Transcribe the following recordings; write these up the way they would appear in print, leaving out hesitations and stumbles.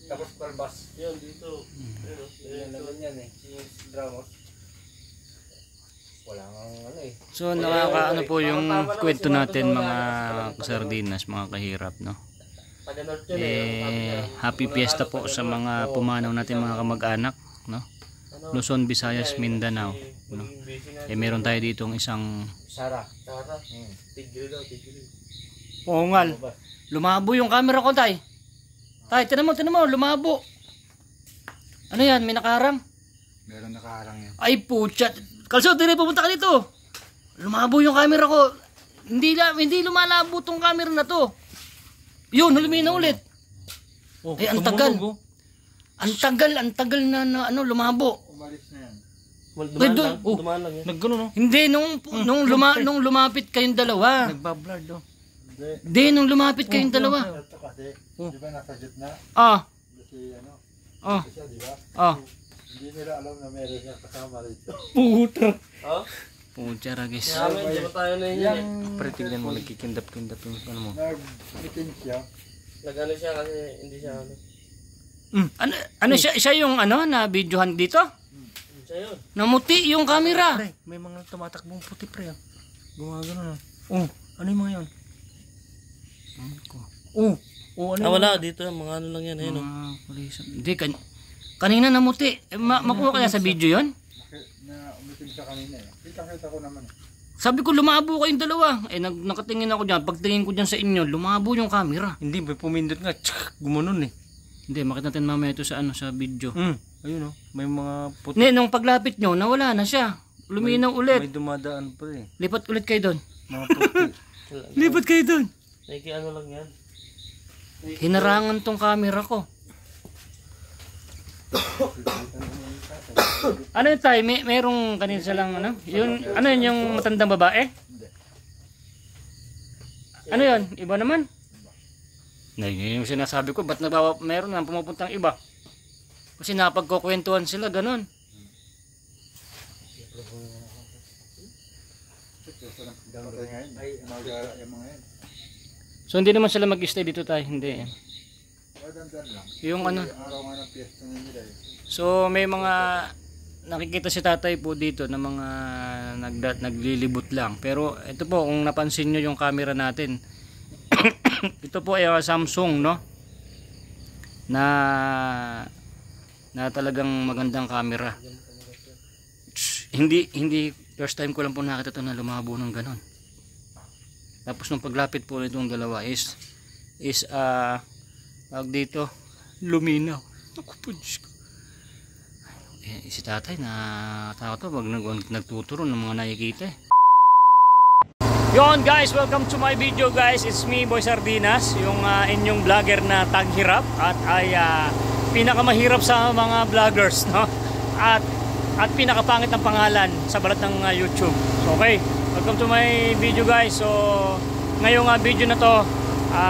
Tapos balbas. Yan, dito. Yan na ganyan eh. Yung dramos. Wala kang ano eh. So nakakaano po yung kwento natin mga kasardinas, mga kahirap, no? Happy fiesta po sa mga pumanaw natin mga kamag-anak, no? Luzon, Visayas, Mindanao, no? Meron tayo ditong isang Sara. Tigil daw, tigil. Pungal. Lumabo yung camera ko, tay. Tay, tinan mo, lumabo. Ano yan, may nakaharang? Meron nakaharang yan. Ay putya. Kalso, dire pupunta ka dito. Lumabo yung camera ko. Hindi lumalabo tong camera na to. Yun, luminaw ulit. Ay, ang tagal. Ang tagal na ano, lumabo. Umalis na yan. Dumaan lang yan. Nagano no? Hindi nung lumapit kayong dalawa. Nagbablur do. Hindi nung lumapit kayong dalawa. Ito kasi, di ba nasa gitna? Kasi ano, siya, di ba? Hindi nila alam na meron siyang kasama rito. Puta. Ha? Puta ragis. Namin, di ba tayo na yun yan? Pre, tignan mo, nagkikindap-kindap yung ano mo. Nag-meeting siya. Nag-ano siya kasi hindi siya ano. Ano siya yung ano na videohan dito? Siya yun. Namuti yung camera. Pre, may mga tumatakbong puti pre. Gumagano na. Ano yung mga yun? Ano wala dito, mga ano lang yan. Ayun, Hindi, kanina namuti. Makuha kaya sa video yun? Na-meeting siya kanina eh. Kita ko naman eh. Sabi ko lumabo kayong dalawa. Nakatingin ako dyan. Pagtingin ko dyan sa inyo, lumabo yung camera. Hindi, may pumindot nga. Gumanon eh. Hindi, makita natin mamaya ito sa sa video. Ayun oh, may mga puti. Hindi, nung paglapit nyo, nawala na siya. Luminaw ulit. May dumadaan pa eh. Lipat ulit kayo doon. Mga puti. Lipat kayo doon. ano lang yan. Hinarangan tong camera ko. Ano yun tayo? Merong kanina silang ano? Ano yun yung matandang babae? Ano yun? Iba naman? Yun yung sinasabi ko. Ba't meron na pumupuntang iba? Kasi napagkukwentuhan sila, ganun. So hindi naman sila mag-stay dito tayo, hindi. Yung ano. So may mga nakikita si tatay po dito na mga naglilibot lang. Pero ito po, kung napansin nyo yung camera natin, ito po ay Samsung, no? Na talagang magandang camera. Hindi first time ko lang po nakita ito na lumabo ng ganon. Tapos nung paglapit po nitong dalawa is tawag dito, luminaw. Ako po, Diyos ko. Si tatay na takot pag nagtuturo ng mga nakikita eh. Yon guys, welcome to my video guys. It's me, Boy Sardinas, yung inyong vlogger na taghirap at ay pinakamahirap sa mga vloggers, no? At pinakapangit ng pangalan sa balat ng YouTube. So, okay, welcome to my video guys. So ngayong video na to,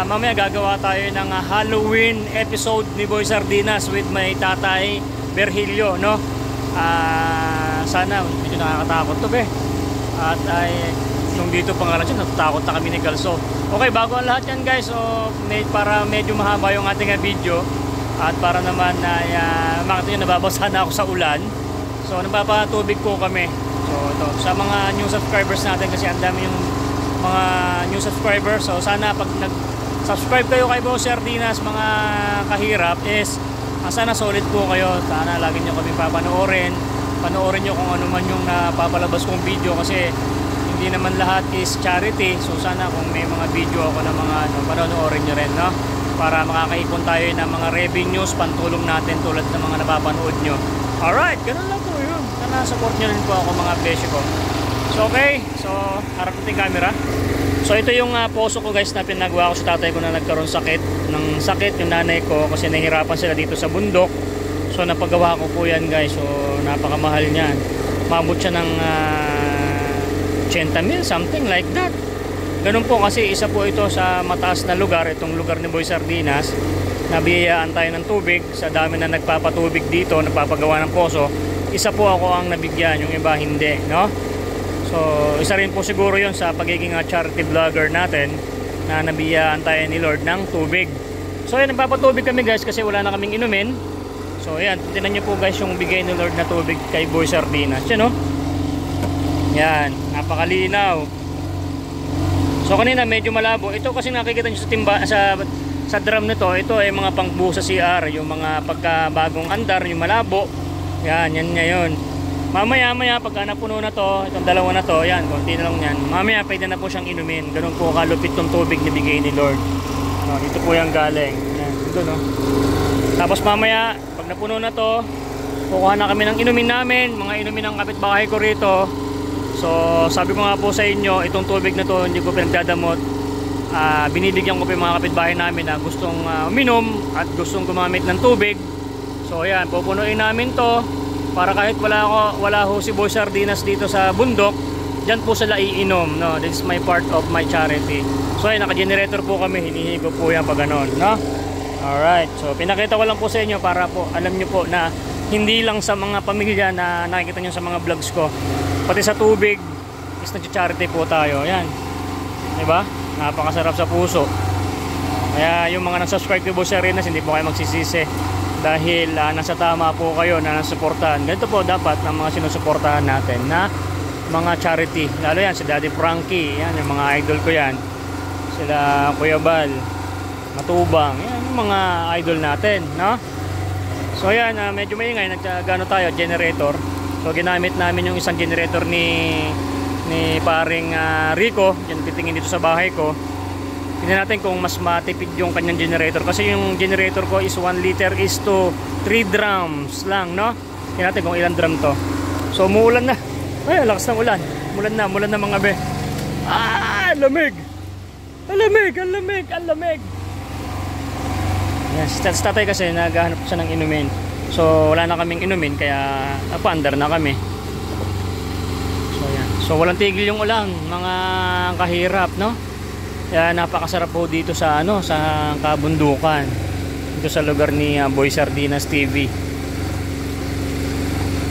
mamaya gagawa tayo ng Halloween episode ni Boy Sardinas with my tatay Virgilio, no? Sana medyo nakakatakot to be. At ay nung dito pangalan siya, natatakot na kami ni Kalso. Okay, bago ang lahat yan guys, so para medyo mahaba yung ating video at para naman makita nyo nababasa na ako sa ulan. So nagpapatubig po kami. So ito, sa mga new subscribers natin kasi ang dami yung mga new subscribers. So sana pag nag-subscribe kayo kay Boy Sardinas mga kahirap is sana solid po kayo. Sana lagi nyo kami papanoorin. Panoorin nyo kung ano man yung napapalabas kong video kasi hindi naman lahat is charity. So sana kung may mga video ako na mga panoorin nyo rin, no? Para makakaipon tayo ng mga revenues, pantulong natin tulad ng mga napapanood nyo. Alright, ganun lang po yun. Sana support nyo rin po ako mga besyo ko. So okay, so harap natin camera. So ito yung poso ko guys na pinagawa ko sa tatay ko na nagkaroon ng sakit yung nanay ko kasi nahihirapan sila dito sa bundok. So napagawa ko po yan guys. So napakamahal niyan. Mabot siya ng 80,000, something like that. Ganun po kasi isa po ito sa mataas na lugar. Itong lugar ni Boy Sardinas. Nabiyayaan tayo ng tubig. Sa dami na nagpapatubig dito, nagpapagawa ng poso, isa po ako ang nabigyan, yung iba hindi, no? So isa rin po siguro yon sa pagiging charity vlogger natin na nabiyayaan tayo ni Lord ng tubig. So ayan, nagpapatubig kami guys kasi wala na kaming inumin. So ayan, tingnan nyo po guys yung bigay ni Lord na tubig kay Boy Sardinas. Yan o. Yan, napakalinaw. So kanina medyo malabo. Ito kasi nakikita nyo sa timba, sa drum nito, ito ay mga pangbuo sa CR, yung mga pagkabagong andar, yung malabo. Yan ngayon. Mamaya pagka napuno na to, itong dalawa na to, yan, konti na lang yan. Mamaya pwede na po siyang inumin. Ganun po kalupit tong tubig na bigay ni Lord. Dito po yung galing. Yan, dito no. Tapos mamaya, pag napuno na to, kukuha na kami ng inumin namin, mga inumin ng kapitbahay ko rito. So, sabi ko nga po sa inyo, itong tubig na to, hindi ko pinagdadamot. Binibigyan ko po yung mga kapitbahay namin na gustong uminom at gustong gumamit ng tubig. So, ayan, pupunuin namin to. Para kahit wala ho si Boy Sardinas dito sa bundok, dyan po sila iinom, no? This is my part of my charity. So ay naka-generator po kami, hinihigo po yan pag ganon, no? Alright, so pinakita ko lang po sa inyo para po alam nyo po na hindi lang sa mga pamilya na nakikita nyo sa mga vlogs ko, pati sa tubig is nag-charity po tayo. Yan, diba? Napakasarap sa puso. Kaya yung mga nag-subscribe kay Boy Sardinas, hindi po kayo magsisisi dahil nasa tama po kayo na nasuportahan. Ganito po dapat ng mga sinusuportahan natin na mga charity, lalo yan si Daddy Frankie, yan yung mga idol ko yan, sila Kuya Bal, Matubang, yan yung mga idol natin, no? So yan, medyo maingay, nagkagano tayo, generator. So ginamit namin yung isang generator ni paring Rico, yan titingin dito sa bahay ko. Tingnan natin kung mas matipid yung kanyang generator, kasi yung generator ko is 1 liter is to 3 drums lang, no? Tingnan natin kung ilang drum to. So umuulan na. Ay, lakas ng ulan. Mulan na mga be. Lamig. Ang lamig. Yes, si tatay kasi naghahanap siya ng inumin. So wala na kaming inumin kaya napaandar na kami. So yan. So walang tigil yung ulan, mga kahirap, no? Kaya napakasarap po dito sa sa kabundukan. Dito sa lugar ni Boy Sardinas TV.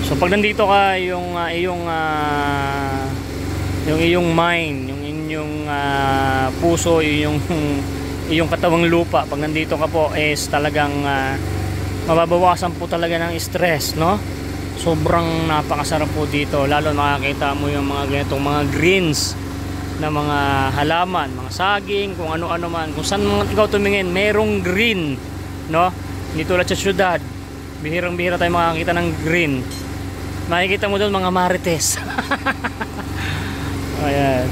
So pag nandito ka, yung iyong mind, yung inyong puso, yung katawang lupa, pag nandito ka po is talagang mababawasan po talaga ng stress, no? Sobrang napakasarap po dito, lalo makakita mo yung mga ganitong mga greens na mga halaman, mga saging, kung ano-ano man, kung saan ikaw tumingin, merong green, no? Hindi tulad sa syudad, bihirang-bihira tayo makakita ng green. Makikita mo doon mga marites. Ayan.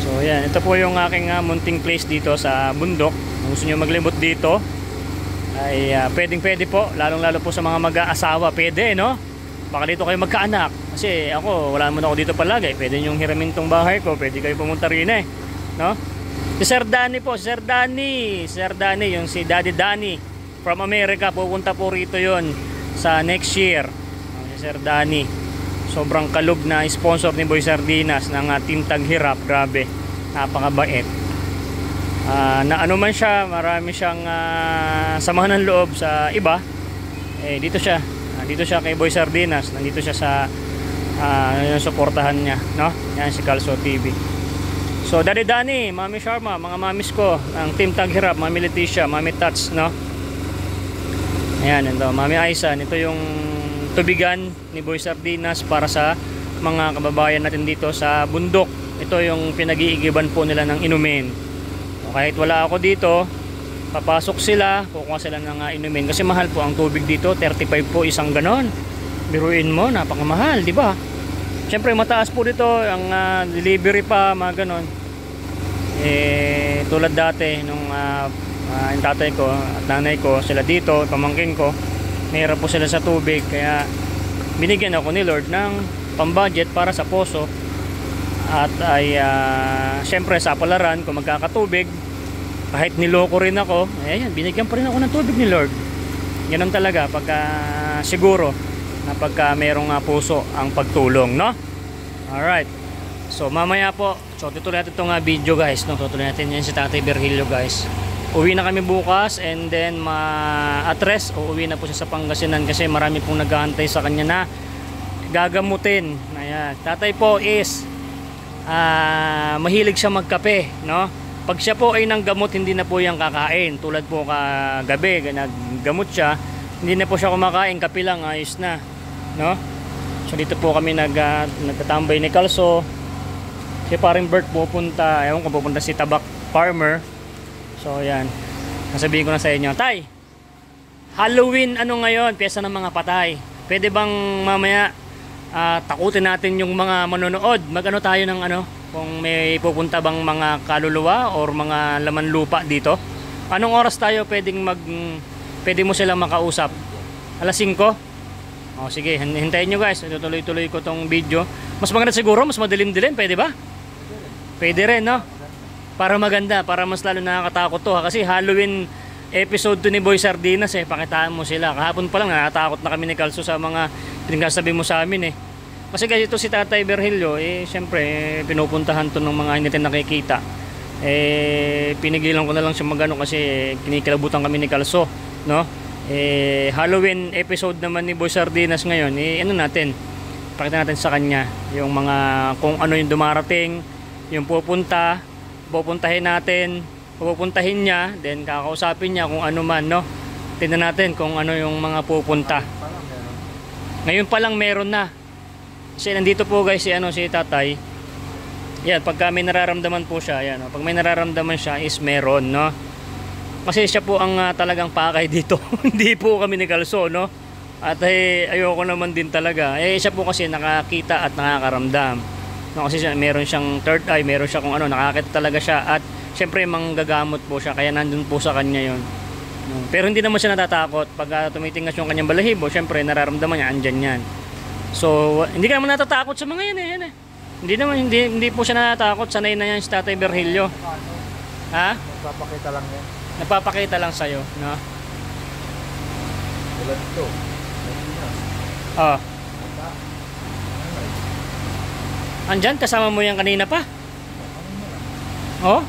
So ayan, ito po yung aking munting place dito sa bundok. Kung gusto nyo maglibot dito ay pwedeng-pwede po, lalong-lalo po sa mga mag-aasawa, pwede, no? Baka dito kayo magkaanak. Kasi ako, wala naman ako dito palagi. Pwede nyong hiramin tong bahay ko. Pwede kayo pumunta rin no? Si Sir Danny po, Sir Danny, yung si Daddy Danny from America, pupunta po rito yon sa next year. Si Sir Danny, sobrang kalug na sponsor ni Boy Sardinas ng Team Taghirap. Grabe, napakabait. Na ano man siya, marami siyang samahan ng loob sa iba. Dito siya kay Boy Sardinas, nandito siya sa yung suportahan niya, no? Yan si Calso TV. So Daddy Danny, Mami Sharma, mga mamis ko ang Team Taghirap, Mami Leticia, Mami Tats, no? Ayan, ito, Mami Aisan, ito yung tubigan ni Boy Sardinas para sa mga kababayan natin dito sa bundok. Ito yung pinag-iigiban po nila ng inumin. O kahit wala ako dito, papasok sila, kukuha sila ng inumin kasi mahal po ang tubig dito, 35 po isang ganon. Biruin mo, napakamahal, di ba? Siyempre mataas po dito ang delivery pa, mga ganon. Tulad dati nung yung tatay ko at nanay ko, sila dito, pamangkin ko, mayroon po sila sa tubig, kaya binigyan ako ni Lord ng pambudget para sa poso. At ay siyempre sa palaran, kung magkakatubig, kahit niloko rin ako, ayan, binigyan pa rin ako ng tubig ni Lord. Ganun talaga pagka siguro na pagka mayroong puso ang pagtulong, no? Alright, so mamaya po, so tutuloy natin itong video guys, no? Tutuloy natin yan si Tatay Virgilio guys. Uwi na kami bukas and then ma-address, uuwi na po siya sa Pangasinan kasi marami pong nag-aantay sa kanya na gagamutin. Ayan, tatay po is mahilig siya magkape, no? Pag siya po ay nang gamot, hindi na po yan kakain. Tulad po kagabi, naggamot siya, hindi na po siya kumakain, kape lang, ayos na, no? So dito po kami nagtatambay ni Kalso. Si paring Bert pupunta, ewan kung pupunta si Tabak Farmer. So yan, nasabihin ko na sa inyo, Tay, Halloween ano ngayon, piyesa ng mga patay. Pwede bang mamaya takutin natin yung mga manonood? Mag-ano tayo ng ano, kung may pupunta bang mga kaluluwa or mga laman lupa dito? Anong oras tayo pwede mo silang makausap? Alas 5? O sige, hintayin nyo guys. Tuloy-tuloy ko tong video. Mas maganda siguro, mas madilim-dilim, pwede ba? Pwede rin, no? Para maganda, para mas lalo nakakatakot to ha? Kasi Halloween episode 2 ni Boy Sardinas pakitaan mo sila. Kahapon pa lang natatakot na kami ni Kalso sa mga pinagsasabi mo sa amin Kasi guys, ito si Tatay Virgilio, syempre pinupuntahan to ng mga hindi natin nakikita. Pinigilan ko na lang siya magano kasi kinikilabutan kami ni Kalso, no? Halloween episode naman ni Boy Sardinas ngayon, ano natin, pakita natin sa kanya yung mga kung ano yung dumarating, yung pupuntahin natin, pupuntahin niya, then kakausapin niya kung ano man, no? Tingnan natin kung ano yung mga pupunta. Ngayon pa lang meron na. Kasi nandito po guys si Tatay. Yan, pagka may nararamdaman po siya, yan, pag may nararamdaman siya is meron, no? Kasi siya po ang talagang pakay dito. Hindi po kami ni Kalso, no? At ayoko naman din talaga. Siya po kasi nakakita at nakakaramdam. No, kasi meron siyang third eye, meron siya kung ano, nakakita talaga siya at syempre manggagamot po siya, kaya nandun po sa kanya yon. No? Pero hindi naman siya natatakot. Pag tumitingas yung kanyang balahibo, syempre nararamdaman niya, andyan yan. So, hindi ka naman natatakot sa mga yan Hindi po siya natatakot. Sanay na yan si Tatay Virgilio. Ha? Nagpapakita lang yan. Nagpapakita lang sa'yo, no? Wala dito. Oh. Andyan, kasama mo yan kanina pa? Oh?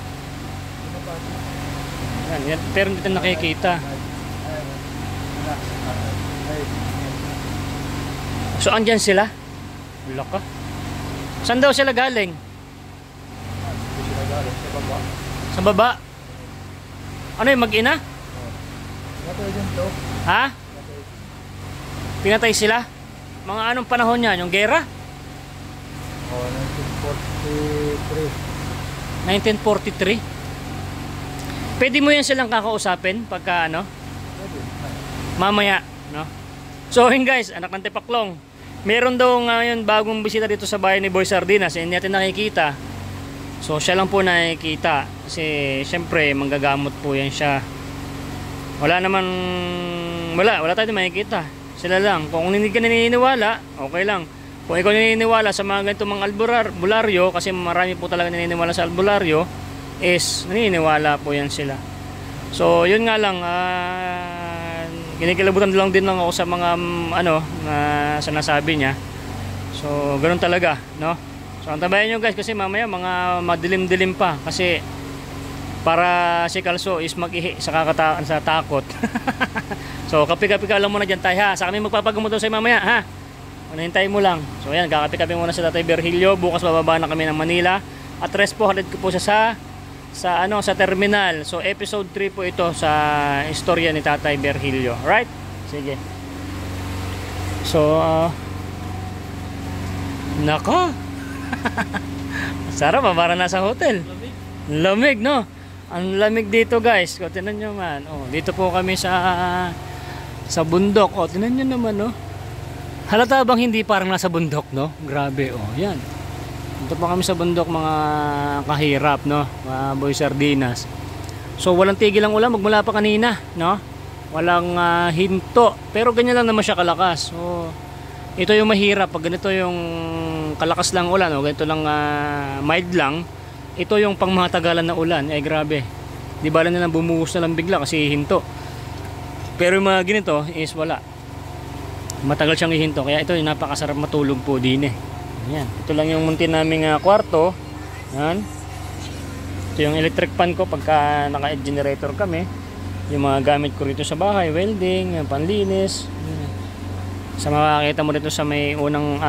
Yan, pero hindi tayo nakikita. So andyan sila? Wala ka. Saan daw sila galing? Sa baba? Ano yung mag-ina? Ha? Pinatay sila? Mga anong panahon yan? Yung gera? 1943. Pwede mo yan silang kakausapin pagka mamaya, no? So yun guys, anak ng Tipaklong, meron daw ngayon bagong bisita dito sa bahay ni Boy Sardinas, hindi natin nakikita. So siya lang po nakikita kasi syempre manggagamot po yan siya. Wala tayong makikita. Sila lang. Kung hindi ka naniniwala, okay lang. Kung ikaw naniniwala sa mga ganitong mga albularyo, kasi marami po talaga naniniwala sa albularyo, is naniniwala po yan sila. So yun nga lang, kinikilabutan lang din ako sa mga sinasabi niya. So ganoon talaga, no? So antabayan nyo guys, kasi mamaya mga madilim-dilim pa, kasi para si Kalso is mag-ihi sa takot. So kapi-kapi ka lang muna dyan tayo ha. Sa kami magpapagamot daw sa'yo mamaya ha. Hintayin mo lang. So ayan, kakapi-kapi muna sa Tatay Virgilio. Bukas bababa na kami ng Manila. At rest po, halid ko po siya sa terminal. So episode 3 po ito sa istorya ni Tatay Virgilio. Right? Sige. So nako. Sarap, para nasa hotel. Lamig, no? Ang lamig dito guys. O, tinan nyo man. O, dito po kami sa bundok. O, tinan nyo naman, no? Halata bang hindi parang nasa bundok, no? Grabe, o. Yan. Dito po kami sa bundok, mga kahirap, no? Mga Boy Sardinas. So, walang tigil ang ulan. Magmula pa kanina, no? Walang hinto. Pero ganyan lang naman siya kalakas. So, ito yung mahirap. Pag ganito yung kalakas lang ulan, o ganito lang mild lang, ito yung pang mga tagalan na ulan, grabe. Di ba lang nilang bumuhos na lang bigla kasi hinto. Pero yung mga ganito is wala. Matagal siyang ihinto. Kaya ito yung napakasarap matulog po din Ayan. Ito lang yung munti naming kwarto. Ayan. Ito yung electric fan ko pagka naka-generator kami. Yung mga gamit ko rito sa bahay, welding, panlinis. Sa makakita mo dito sa may unang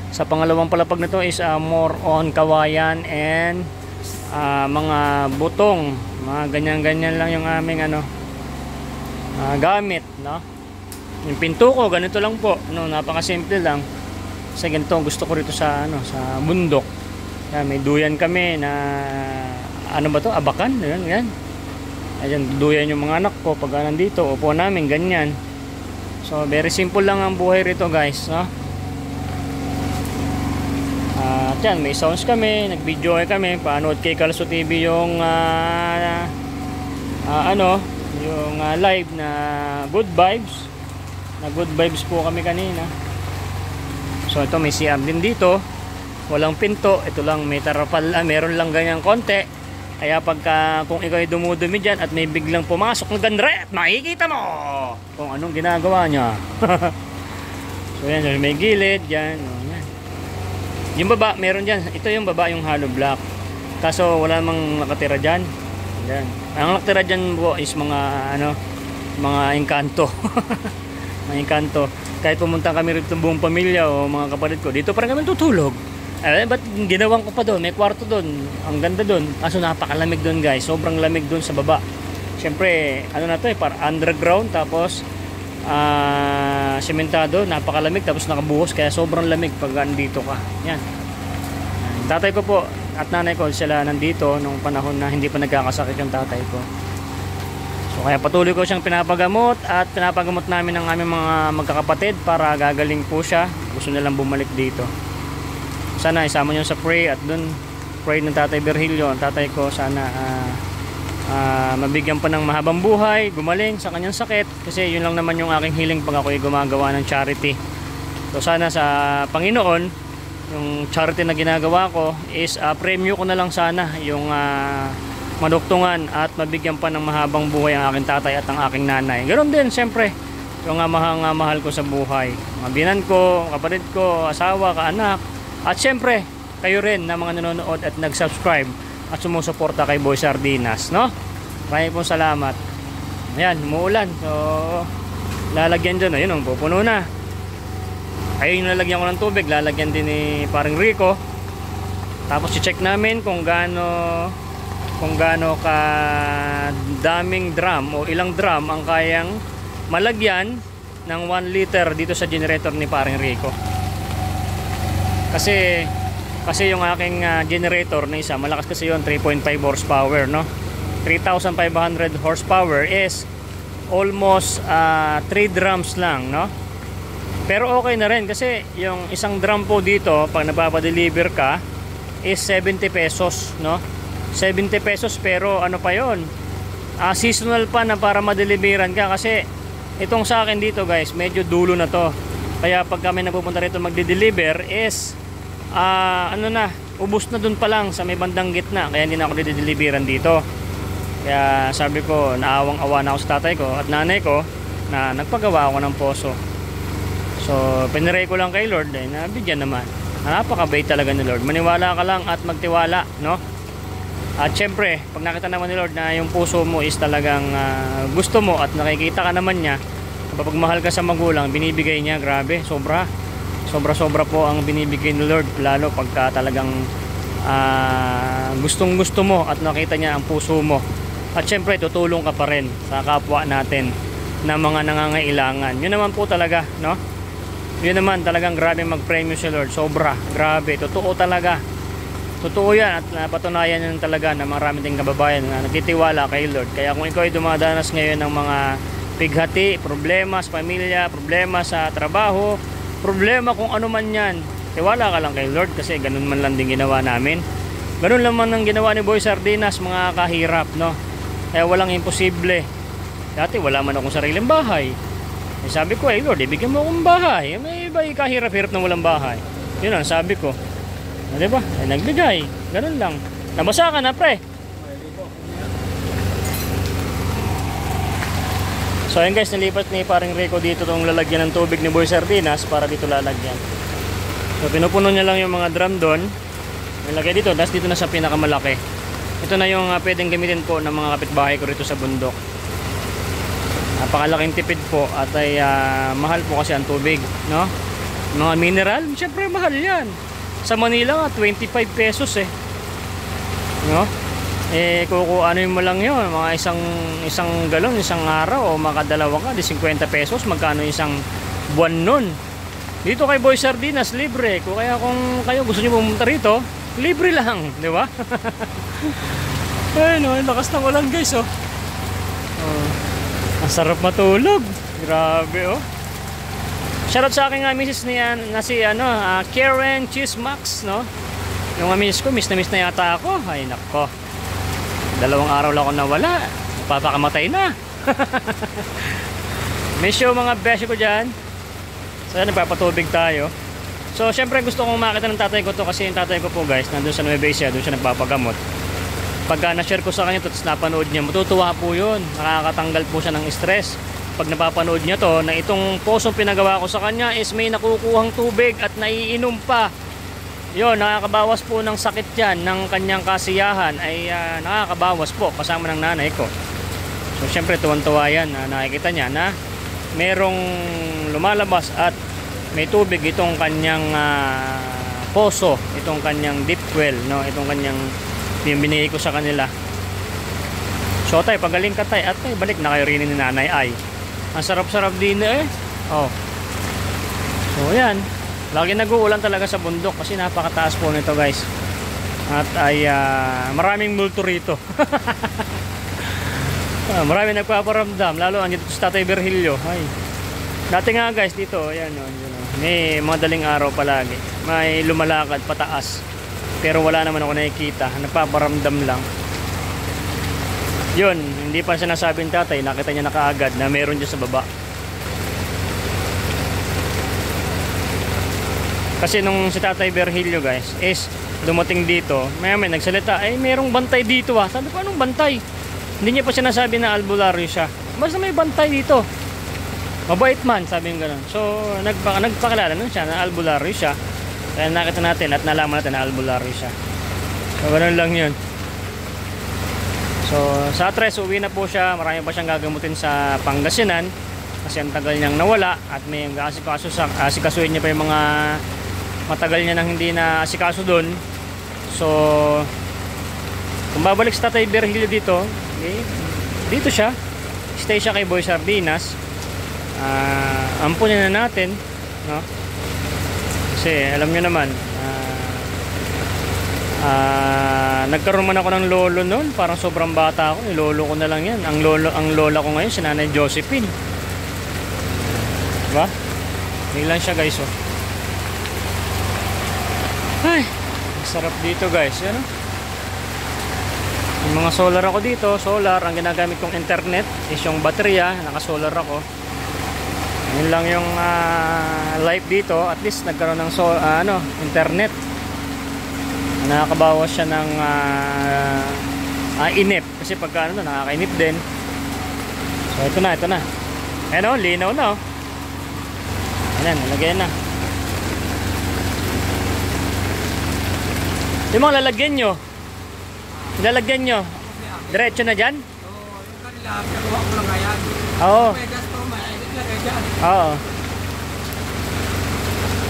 sa pangalawang palapag nito is more on kawayan and mga butong, mga ganyan-ganyan lang yung aming ano, gamit, no? Yung pinto ko ganito lang po, no, napakasimple lang. Kasi ganito gusto ko rito sa ano, sa bundok. Yan, may duyan kami na ano ba to? Abakan, yan. Ayan, duyan yung mga anak ko pag nandito, upo namin ganyan. So very simple lang ang buhay rito, guys, no? At yan, may sounds kami, nag-video kami, paanood kay Kalso TV yung yung live na good vibes. Na good vibes po kami kanina. So ito may CR din dito. Walang pinto, ito lang may tarapal, meron lang ganyang konti. Kaya pagka kung ikaw ay dumudumi dyan at may biglang pumasok ng gandret, makikita mo kung anong ginagawa niya. So yan, so may gilid dyan, yan. Yung baba, meron dyan. Ito yung baba, yung hollow block. Kaso wala namang nakatira dyan. Yan. Ang nakatira dyan po is mga mga engkanto. Mga engkanto. Kahit pumunta kami rito buong pamilya o mga kapatid ko, dito pa rin kami tutulog. Ba't ginawang ko pa doon? May kwarto doon. Ang ganda doon. Kaso napakalamig doon, guys. Sobrang lamig doon sa baba. Siyempre, ano na to para underground. Tapos, sementado. Napakalamig. Tapos nakabuhos. Kaya sobrang lamig pag nandito ka. Yan. Tatay ko po at nanay ko sila nandito nung panahon na hindi pa nagkakasakit yung tatay ko. So, kaya patuloy ko siyang pinapagamot. At pinapagamot namin ng aming mga magkakapatid para gagaling po siya. Gusto nilang bumalik dito. Sana isama nyo sa pray at dun pray ng Tatay Virgilio, ang tatay ko, sana mabigyan pa ng mahabang buhay, gumaling sa kanyang sakit, kasi yun lang naman yung aking hiling pag ako'y gumagawa ng charity. So sana sa Panginoon, yung charity na ginagawa ko is premyo ko na lang sana yung maduktungan at mabigyan pa ng mahabang buhay ang aking tatay at ang aking nanay. Ganoon din siyempre yung mahal ko sa buhay, mga binan ko, kapatid ko, asawa, kaanak. At syempre, kayo rin na mga nanonood at nag-subscribe at sumusuporta kay Boy Sardinas, no? Maraming pong salamat. Ayan, umuulan. So, lalagyan dyan. Ayun, pupuno na. Ayun yung lalagyan ko ng tubig. Lalagyan din ni paring Rico. Tapos i-check namin kung gaano ka daming drum o ilang drum ang kayang malagyan ng 1 liter dito sa generator ni paring Rico. Kasi yung aking generator na isa, malakas kasi yun, 3.5 horsepower, no? 3,500 horsepower is almost 3 drums lang, no? Pero okay na rin kasi yung isang drum po dito, pag napapadeliver ka, is 70 pesos, no? 70 pesos, pero ano pa yun? Seasonal pa na para madeliveran ka, kasi itong sa akin dito, guys, medyo dulo na to. Kaya pag kami napupunta rito magde-deliver is ubos na dun pa lang sa may bandang gitna. Kaya hindi na ako dideliveran dito. Kaya sabi ko, naawang-awa na ako sa tatay ko at nanay ko na nagpagawa ako ng poso. So piniray ko lang kay Lord, nabigyan naman. Napakabait talaga ni Lord. Maniwala ka lang at magtiwala, no? At syempre, pag nakita naman ni Lord na yung puso mo is talagang gusto mo at nakikita ka naman niya, kapag mahal ka sa magulang, binibigay niya, grabe, sobra po ang binibigay ni Lord, lalo pagka talagang gustong gusto mo at nakita niya ang puso mo. At syempre tutulong ka pa rin sa kapwa natin na mga nangangailangan. Yun naman po talaga, no? Yun naman talagang grabe magpremyo si Lord, sobra, grabe, totoo talaga. Totoo yan at napatunayan yan talaga na marami ding kababayan na nagtitiwala kay Lord. Kaya kung ikaw ay dumadanas ngayon ng mga pighati, problema sa pamilya, problema sa trabaho, problema kung ano man yan, tiwala ka lang kay Lord, kasi ganun man lang din ginawa namin. Ganun lang man ang ginawa ni Boy Sardinas, mga kahirap, no? Kaya walang imposible. Dati wala man akong sariling bahay. Sabi ko, Lord, ibigyan mo akong bahay. May iba kahirap-hirap na walang bahay. Yun ang sabi ko. Diba? Nagbigay. Ganun lang. Nabasa ka na, pre. So ayun guys, nilipat ni paring Rico dito itong lalagyan ng tubig ni Boy Sardinas para dito lalagyan. So pinupuno niya lang yung mga drum doon. Nilagay dito, tapos dito na sa pinakamalaki. Ito na yung pwedeng gamitin po ng mga kapitbahay ko rito sa bundok. Napakalaking tipid po at ay mahal po kasi ang tubig, no? Mga mineral, syempre mahal yan. Sa Manila nga 25 pesos eh. No? Kukuanuin mo lang yun, mga isang galon, isang araw, o makadalawa ka, di 50 pesos, magkano isang buwan nun. Dito kay Boy Sardinas, libre. Kaya kung kayo gusto nyo pumunta rito, libre lang, di ba? Ay no, lakas ng ulan guys, oh. Ang sarap matulog. Grabe, oh. Shoutout sa aking misis na si Karen Cheese Max, no? Yung misis ko, miss na yata ako. Ay nako. 2 araw lang ako nawala. Papakamatay na. Miss you mga beshi ko dyan. So nagpapatubig tayo. So syempre gusto kong makita ng tatay ko to, kasi yung tatay ko po guys nandun sa Nueva Ecija, doon siya nagpapagamot. Pagka na-share ko sa kanya to, tapos napanood niya, matutuwa po yun. Nakakatanggal po siya ng stress. Pag napapanood niya to, na itong posong pinagawa ko sa kanya is may nakukuhang tubig at naiinom pa. Yun, nakakabawas po ng sakit yan, ng kanyang kasiyahan ay nakakabawas po kasama ng nanay ko. So syempre tuwan-tuwa yan, nakikita niya na merong lumalabas at may tubig itong kanyang poso, itong kanyang deep well, no? Itong kanyang binigay ko sa kanila. So tay, pagaling ka tay, at tay, balik na kayo rin ni nanay ay. Ang sarap-sarap din eh. Oh. So yan. Lagi nag-uulan talaga sa bundok kasi napakataas po nito guys. At ay maraming multo rito. Maraming nagpaparamdam, lalo andito sa Tatay Virgilio. Ay. Dati nga guys dito, ayan oh, may mga daling araw palagi. May lumalakad pataas. Pero wala naman ako nakikita, nagpaparamdam lang. Yun, hindi pa siya nasabing tatay, nakita niya na kaagad na meron dyan sa baba. Kasi nung si Tatay Virgilio guys is dumating dito, may nagsalita, ay merong bantay dito ah. Sabi ko, anong bantay? Hindi niya pa sinasabi na albularyo siya. Basta may bantay dito. Mabait man, sabi yung gano'n. So nagpakilala nun siya na albularyo siya. Kaya nakita natin at nalaman natin na albularyo siya. So gano'n lang yun. So sa Tres, uwi na po siya. Marami pa siyang gagamutin sa Pangasinan kasi ang tagal niyang nawala at may asikasuhin niya pa yung mga matagal niya nang hindi na asikaso doon. So kung babalik sa Tatay Virgilio dito, okay, dito siya, stay siya kay Boy Sardinas. Ampunin na natin, no? Kasi alam niyo naman, nagkaroon man ako ng lolo noon, parang sobrang bata ako, lolo ko na lang yan. Ang lola ko ngayon si Nanay Josephine, diba? Hindi lang siya guys, oh. Ay, sarap dito guys, yan, oh. Yung mga solar ako dito, solar, ang ginagamit kong internet is yung baterya, naka-solar ako. Yun lang yung life dito, at least nagkaroon ng internet. Nakakabawas siya ng inip, kasi pagka nakakainip din. So ito na. Ayan o, linaw na o. Ayan, nalagyan na. Yung mga lalagyan nyo, diretso na dyan? Oo, yung kanila, nagawa ko lang ngayon. Oo. May gasto, may ilagay dyan. Oo.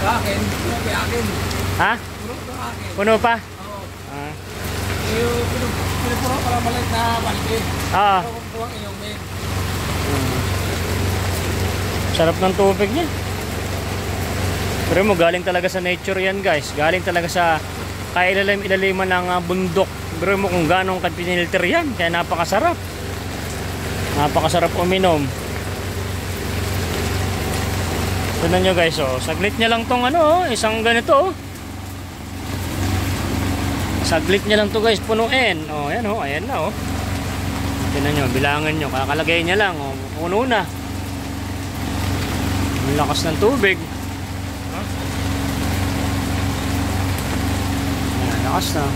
Sa akin, kay akin. Ha? Puno sa akin. Puno pa? Oo. Ah. Yung pinupuro ko lang malit na balde. Oo. Pero kung buwang inumin. Sarap ng tubig niya. Pero mo, galing talaga sa nature yan guys. Galing talaga sa ilaliman ng bundok. Pero mo kung ganong pinilter yan. Kaya napakasarap. Napakasarap uminom. Tignan nyo guys, oh. Saglit niya lang tong isang ganito, oh. Saglit niya lang to guys, punuin. Oh, ayan oh, ayan na oh. Tignan nyo, bilangan nyo, kakalagay niya lang, oh. Puno na. Ang lakas ng tubig. Ayan, lakas na.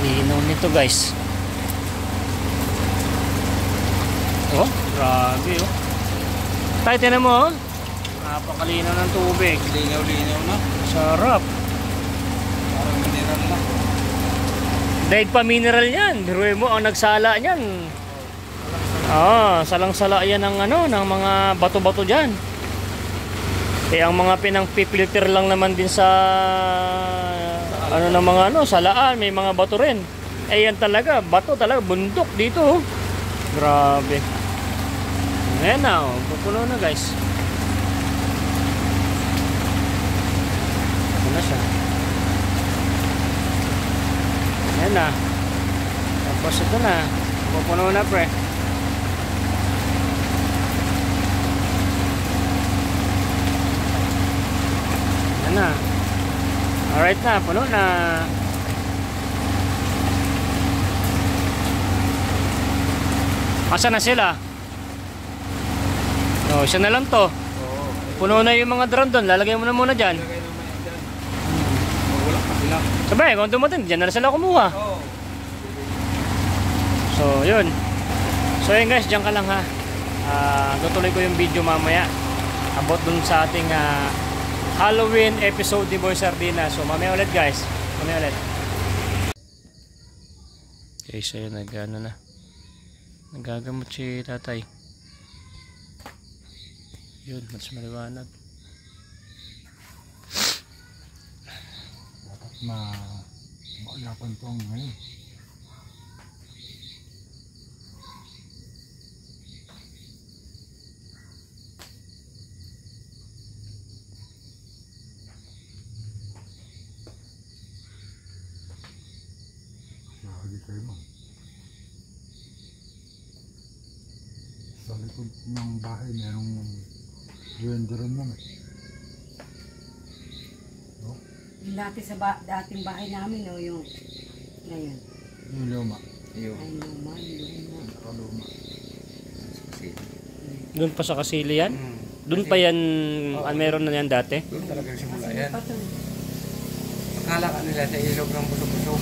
Linaw nito guys. Oh, grabe oh. Tayo, tinan mo oh. Napakalinaw ng tubig. Linaw-linaw na. Sarap. Parang mineral na. Daig pa mineral yan. Biruin mo, ang nagsala niyan. Salang-sala yan ng ano, ng mga bato-bato diyan. Eh ang mga pinang-filter lang naman din sa ano ng mga ano, salaan, may mga bato rin. Eh yan talaga, bato talaga, bundok dito. Oh. Grabe. Ayan na, oh, pupuno na guys. Ito na siya. Ayan na. Tapos ito na, pupuno na pre. Ayan na. Alright na, puno na. Asa na sila? Oh, siya na lang to. Puno na yung mga drum doon. Lalagay mo na muna dyan. Wala pa sila. Sabay, kung dumating, dyan na sila kumuha. So, yun. So, yun guys, dyan ka lang ha. Tutuloy ko yung video mamaya about dun sa ating Halloween episode ni Boy Sardina. So, mamaya ulit guys. Mamaya ulit. Okay, so yun, nagagamot si tatay. Yun, mas maliwanag. Dapat maulapan itong ngayon. Lagi kayo mo. Sa likod ng bahay merong duwende rin naman. No? Yung dati sa dating bahay namin, no, yung ngayon. Yung luma. Ay, luma. Nakaluma. Doon pa sa Kasili yan? Doon pa yan, meron na yan dati? Doon talaga simula yan. Pa to. Akala ka nila sa ilog ng buso-buso.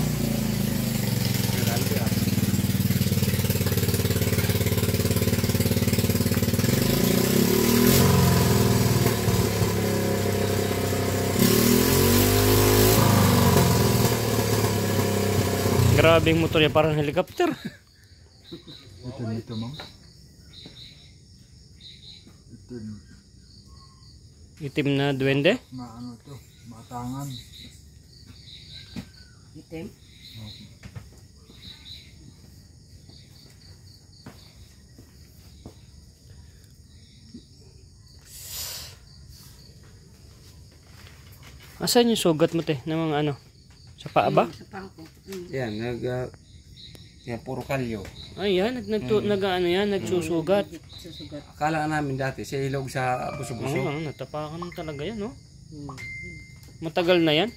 Grabe yung motor niya, parang helicopter. Ito ma'am. Itim na duwende. Ano to? Matangan. Itim. Asan yung sugat mo te? Ng mga ano? Sa paa ba? Sa pangko. Yan, yan, puro kalyo. Ay yan, nag-ano yan, nagsusugat. Susugat. Akala namin dati sa ilog sa buso-buso. Oo, natapakan mo talaga yan, no? Matagal na yan.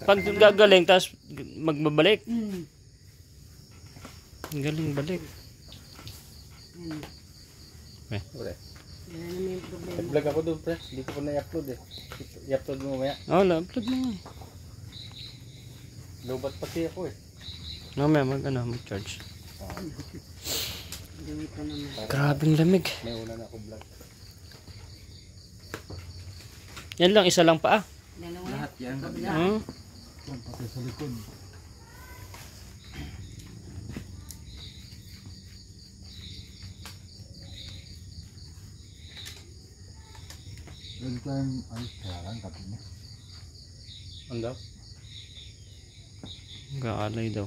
Pag gagaling, tapos magbabalik. Galing balik. Okay. Yan naman yung problema. Nag-vlog ako doon, pre. Hindi ko pa na-upload eh. I-upload mo mamaya. Oo, na-upload mo nga. Lobat pati ako eh. Mamaya mag-charge. Gawin ko naman. Grabing lamig. May una na ako vlog. Yan lang, isa lang pa ah. Dalawa. Lahat yan. Hmm? Yan, pati sa likod. Every time, ay, kaya lang kapi mo. Ano daw? Gaalay daw.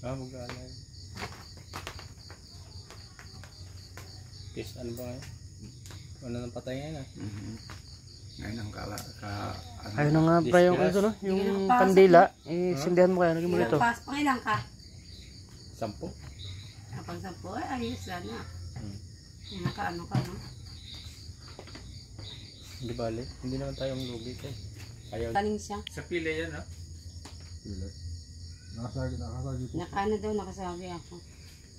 Mag-aalay. Ano ba ngayon? Ano nang patay ngayon ah? Ngayon ang Ayun na nga pa yung ano, yung kandila. Sindihan mo kaya, lagyan mo dito. Pangilang ka? 10. Pag 10, ay ayos sana. Nakaano ka, no? Hindi bale. Hindi naman tayong lugi eh. Ayaw. Taling siya. Sa pila yan ah. Pilat. Nakasagi ko. Nakaano daw, nakasabi ako.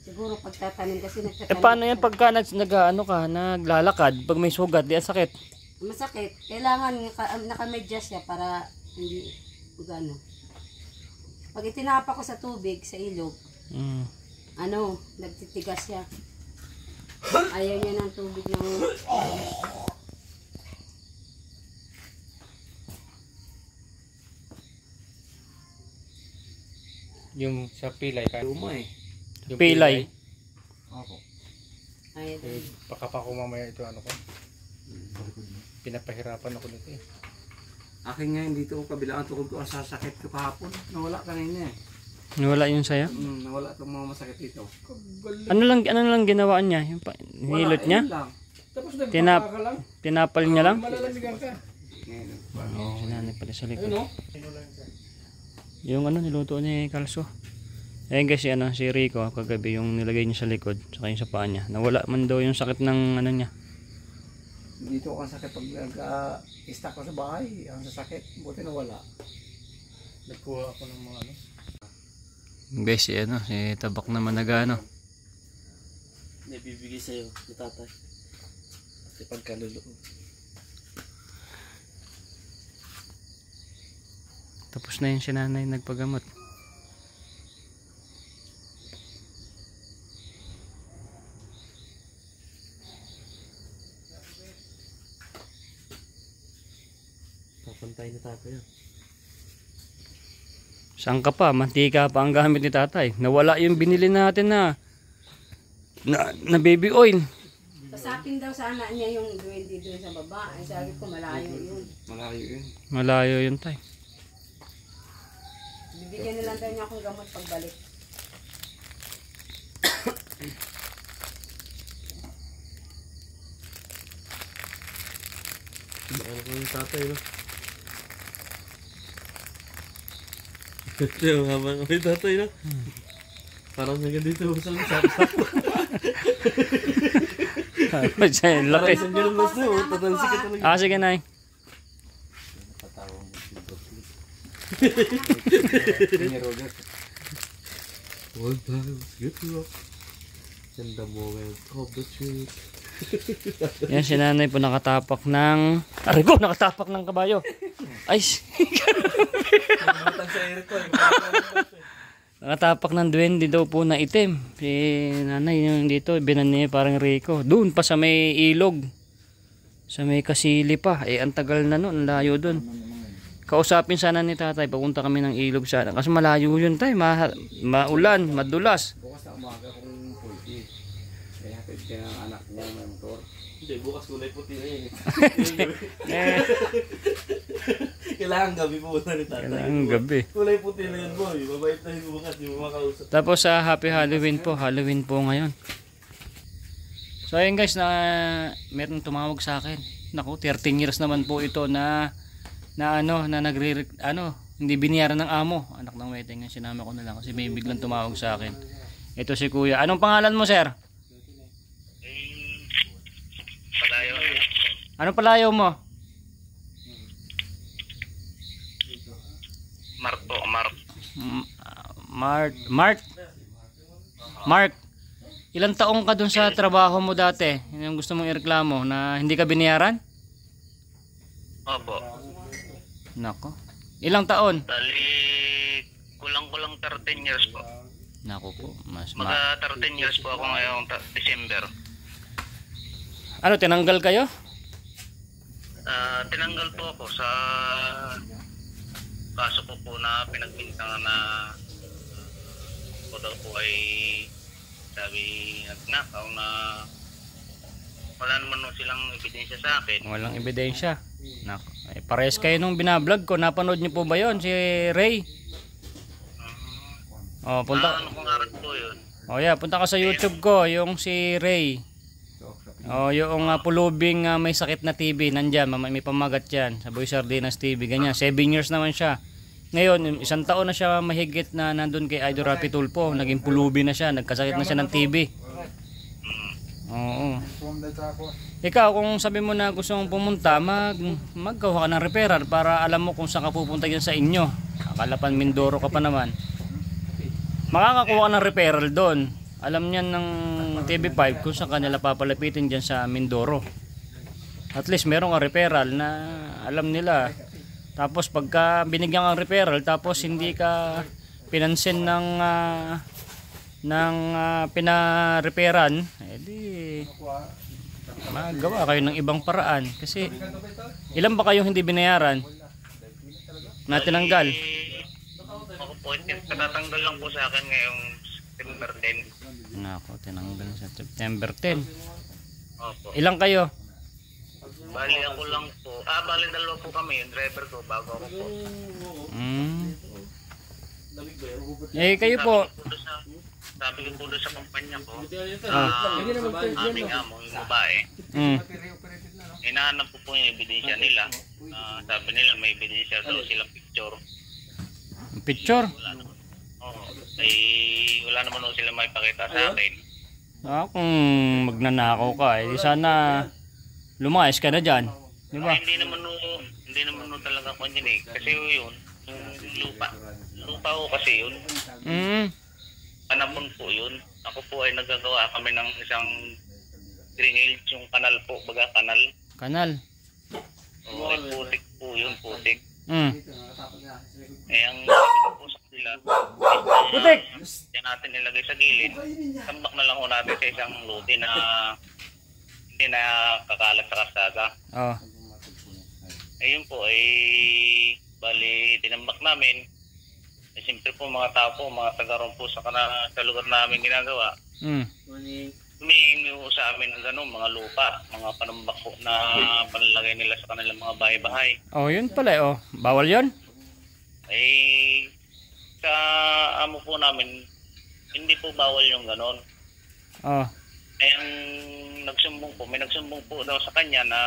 Siguro pagtatanim kasi nagtatanim. Eh paano yan pagka nag-ano ka, naglalakad, pag may sugat, di ang sakit? Masakit. Kailangan nakamedyas siya para hindi gano. Pag itinapa ko sa tubig, sa ilog, nagtitigas siya. Ayaw niya ng tubig ng... Yung sa pilay, kaya mo eh. Yung Pilay. Ako. Ay, Baka pa ko mamaya ito ano ko. Pinapahirapan ako nito eh. Akin nga dito kabilang tukod ko ang sasakit ko kahapon. Nawala kanina eh. Nawala yung saya? Nawala itong mga masakit dito. Ano lang ginawa niya? Yung hilot niya? Ayun lang. Tapos na Tinapal niya lang? malalamigan ka. Ngayon. Oo, sinanay pala sa likod. Ano? Yung niluto ni Kalso. Ayun guys, si Rico, kagabi yung nilagay niya sa likod, saka yung sa paa niya. Nawala man daw yung sakit ng niya. Dito ako ang sakit pag nag-stack ko sa bahay. Ang sasakit, buti nawala. Nagkuha ako ng mga ano. Guys, si Tabak naman nagano. Nabibigay sa'yo ni tatay. Kasi pagkaluloob. Tapos na yung sinanay nagpagamot. Papantay ni tatay yan. Saan ka pa? Mantika pa ang gamit ni tatay. Nawala yung binili natin na baby oil. pasapin daw sana niya yung duwende doon sa baba. Ay sabi ko malayo yun. Malayo yun. Malayo yun tay. Bibigyan na lang daw niya akong gamot pagbalik. Ano ko yung tatay, no? Kasi habang ako yung tatay, no? Parang hanggang dito sa saksak. Laki. Parang isang ganun mas na, tatalsik ka talaga. Ah, sige nay. Ni Roger. One time, get rock. And the moment of the truth. Yan si nanay po nakatapak ng... Aray ko, nakatapak ng kabayo. Ay, Namatang sa air ko, nakatapak ng duwende daw po na itim. Si nanay yung dito, binan niya parang Rico. Doon pa sa may ilog. Sa may Kasili pa. Eh, ang tagal na nun, layo doon. Kausapin sana ni tatay, papunta kami ng ilog sana. Kasi malayo yun tay, maulan, madulas. Bukas na umaga kung pulti. Kaya hatid ka ng anak niya ng motor. Hindi, bukas kulay puti na yun. Eh, Kailangan gabi po na ni tatay. kailangan gabi. Kulay puti na yun, boy. Mabait na yun bukas, di mo makausap. Tapos sa Happy Halloween po ngayon. So ayun guys, na meron tumawag sa akin. Naku, 13 years naman po ito na hindi biniyaran ng amo. Anak ng wedding, sinama ko na lang kasi may biglang tumawag sa akin. Ito si Kuya. Anong pangalan mo, sir? Palayo. Anong palayaw mo? Mark po, Mark. Mark. Ilang taong ka dun sa trabaho mo dati? Yun yung gusto mong ireklamo na hindi ka biniyaran? Opo. Nako. Ilang taon? Dali, kulang-kulang 13 years po. Nako po. Mga 13 years po ako ngayong December. Ano, tinanggal kayo? Tinanggal po ako sa kaso po na pinagbintangan na ko daw po ay sabi nagnakaw na wala naman no silang ebidensya sa akin. Walang ebidensya. Nako. Ay, pares kayo nung binablog ko. Napanood niyo po ba yon si Ray? Oh, punta. Ano kung aral po yun? Oh, yeah, punta ka sa YouTube ko, yung si Ray. Oh, yung pulubing may sakit na TB nandiyan, may pamagat yan sa Boy Sardinas TV, ganyan. 7 years naman siya. Ngayon, 1 taon na siya mahigit na nandun kay Idol Rapi Tulpo. Naging pulubi na siya, nagkasakit na siya ng TB. Oo. Ikaw, kung sabi mo na gusto mong pumunta, maggawa ka ng referral para alam mo kung saan ka pupunta yan sa inyo. Akalapan Mindoro ka pa naman. Makakakuha ka ng referral doon. Alam niyan ng TV5 kung saan kanila papalapitin dyan sa Mindoro. At least meron ka referral na alam nila. Tapos pagka binigyan kang referral tapos hindi ka pinansin ng pinareferan, edi magawa kayo ng ibang paraan. Kasi ilan ba kayong hindi binayaran na tinanggal? Ako po, katatanggal lang po sa akin ngayong September 10. Nako, tinanggal sa September 10. Opo. Ilang kayo? Bali ako lang po. Bali dalawa po kami. Yung driver ko bago ako po. Kayo po. Sabi ko po doon sa kumpanya ko. Ah. Aming amo, yung babae. Hinahanap ko po yung ebidensya nila. Sabi nila may ebidensya daw silang picture. Picture? Wala naman. Oo. Wala naman daw sila may pakita sa akin. Kung magnanakaw ka, di sana lumayas ka na dyan. Di ba? Hindi naman no talaga ko yun eh. Kasi yun, yung lupa ko kasi yun. Panapon po yun. Ako po ay nagagawa kami ng isang drainage, yung kanal po, baga kanal. Kanal? Oo, ay putik po yun, putik. Ang po sa kanila, Putik! yan natin ilagay sa gilid. Tambak na lang ho natin sa isang lote na hindi na kakalat sa kasada. Oh. Ayun po ay bali tinambak namin. Siyempre po mga tao po, mga tagaron po sa lugar namin ginagawa. Humihingi po sa amin ng gano'n, mga lupa, mga panambak po na panlalagay nila sa kanilang mga bahay-bahay. Oh, yun pala oh. Bawal yun? Sa amo po namin, hindi po bawal yung gano'n. Oh. Ang nagsumbong po, may nagsumbong po daw sa kanya na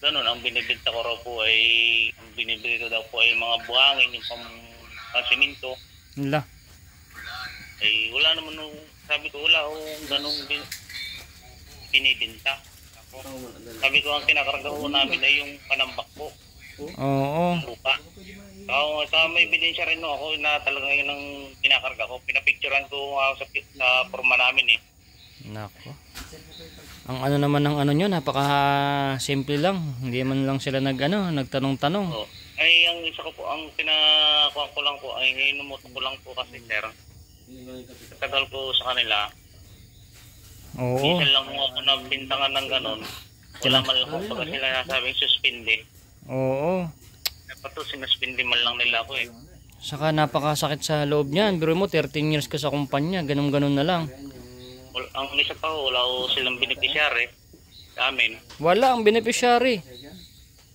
gano'n, ang binibigta ko raw po ay, ang binibigta daw po ay mga buhangin, yung pang-siminto. Wala. Wala naman nung, sabi ko wala akong ganong binibinta. Sabi ko ang kinakarga ko namin ay yung panambak po. Oo. Lupa. Sa may ebidensya rin ako na talaga yun ang kinakarga ko. Pinapicturean ko sa forma namin eh. Nako. Ang ano naman ng ano nyo, napaka simple lang. Hindi man lang sila nagtanong-tanong. Oh. Ang isa ko po, ang pinakuha ko lang po, ay inumuto ko lang po kasi sir. Sa tagal ko sa kanila. Oo. Minsan lang ako nabintangan ng ganon. Wala man lang po pag sila nasabing suspindi. Oo. Pato sinuspindi man lang nila ako eh. Saka napakasakit sa loob niyan. Biro mo, 13 years ka sa kumpanya. Ganun-ganun na lang. Ang isa pa wala ko silang beneficiary sa amin. Wala ang beneficiary.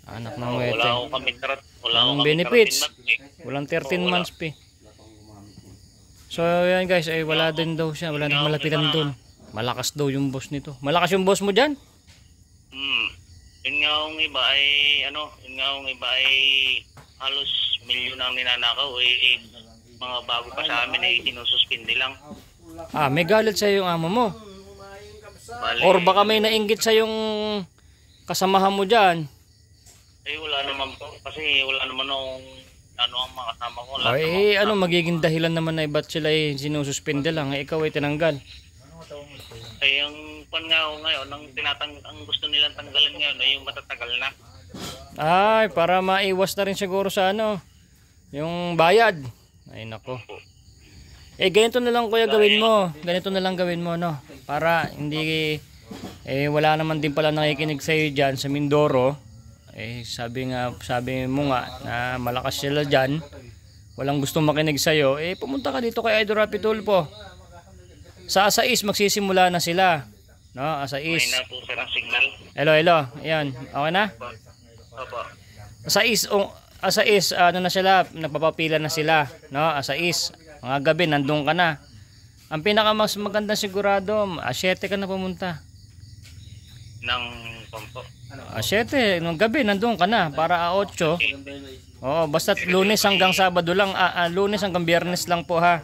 Anak ng wete. Wala akong kami Walang benefits. Walang 13 months pa. So yan guys, ay wala din daw siya. Wala nang malapitan doon. Malakas daw yung boss nito. Malakas yung boss mo dyan? Yun nga ang iba ay halos milyon ang ninanakaw eh. Mga bago pa sa amin ay sinususpindi lang. May galit sa yung amo mo. Bali, Or baka may nainggit sa yung kasamahan mo dyan. wala naman po. Kasi wala naman ang mga kasama ko. Magiging dahilan naman na ba't sila ay sinususpende lang. Ikaw ay tinanggal. Ang pan nga ako ngayon, ang gusto nilang tanggalin ngayon ay yung matatagal na. Para maiwas na rin siguro sa yung bayad. Ay nako. Ganito na lang kuya gawin mo. Ganito na lang gawin mo, no? Para hindi, wala naman din pala nakikinig sa'yo dyan sa Mindoro. Sabi mo nga na malakas sila dyan. Walang gustong makinig sa'yo. Pumunta ka dito kay Idol Rapi Tulfo. Sa Asais, magsisimula na sila. No, Asais. May na po sir ang signal. Hello. Ayan. Okay na? Opo. Asais, na sila, nagpapapila na sila, no? Asais, mga gabi nandun ka na. Ang pinakamas maganda sigurado, 7 ka na pumunta. Ng pompo. 7 ng gabi nandun ka na para 8. Oo, basta Lunes hanggang Sabado lang, Lunes hanggang Biyernes lang po ha.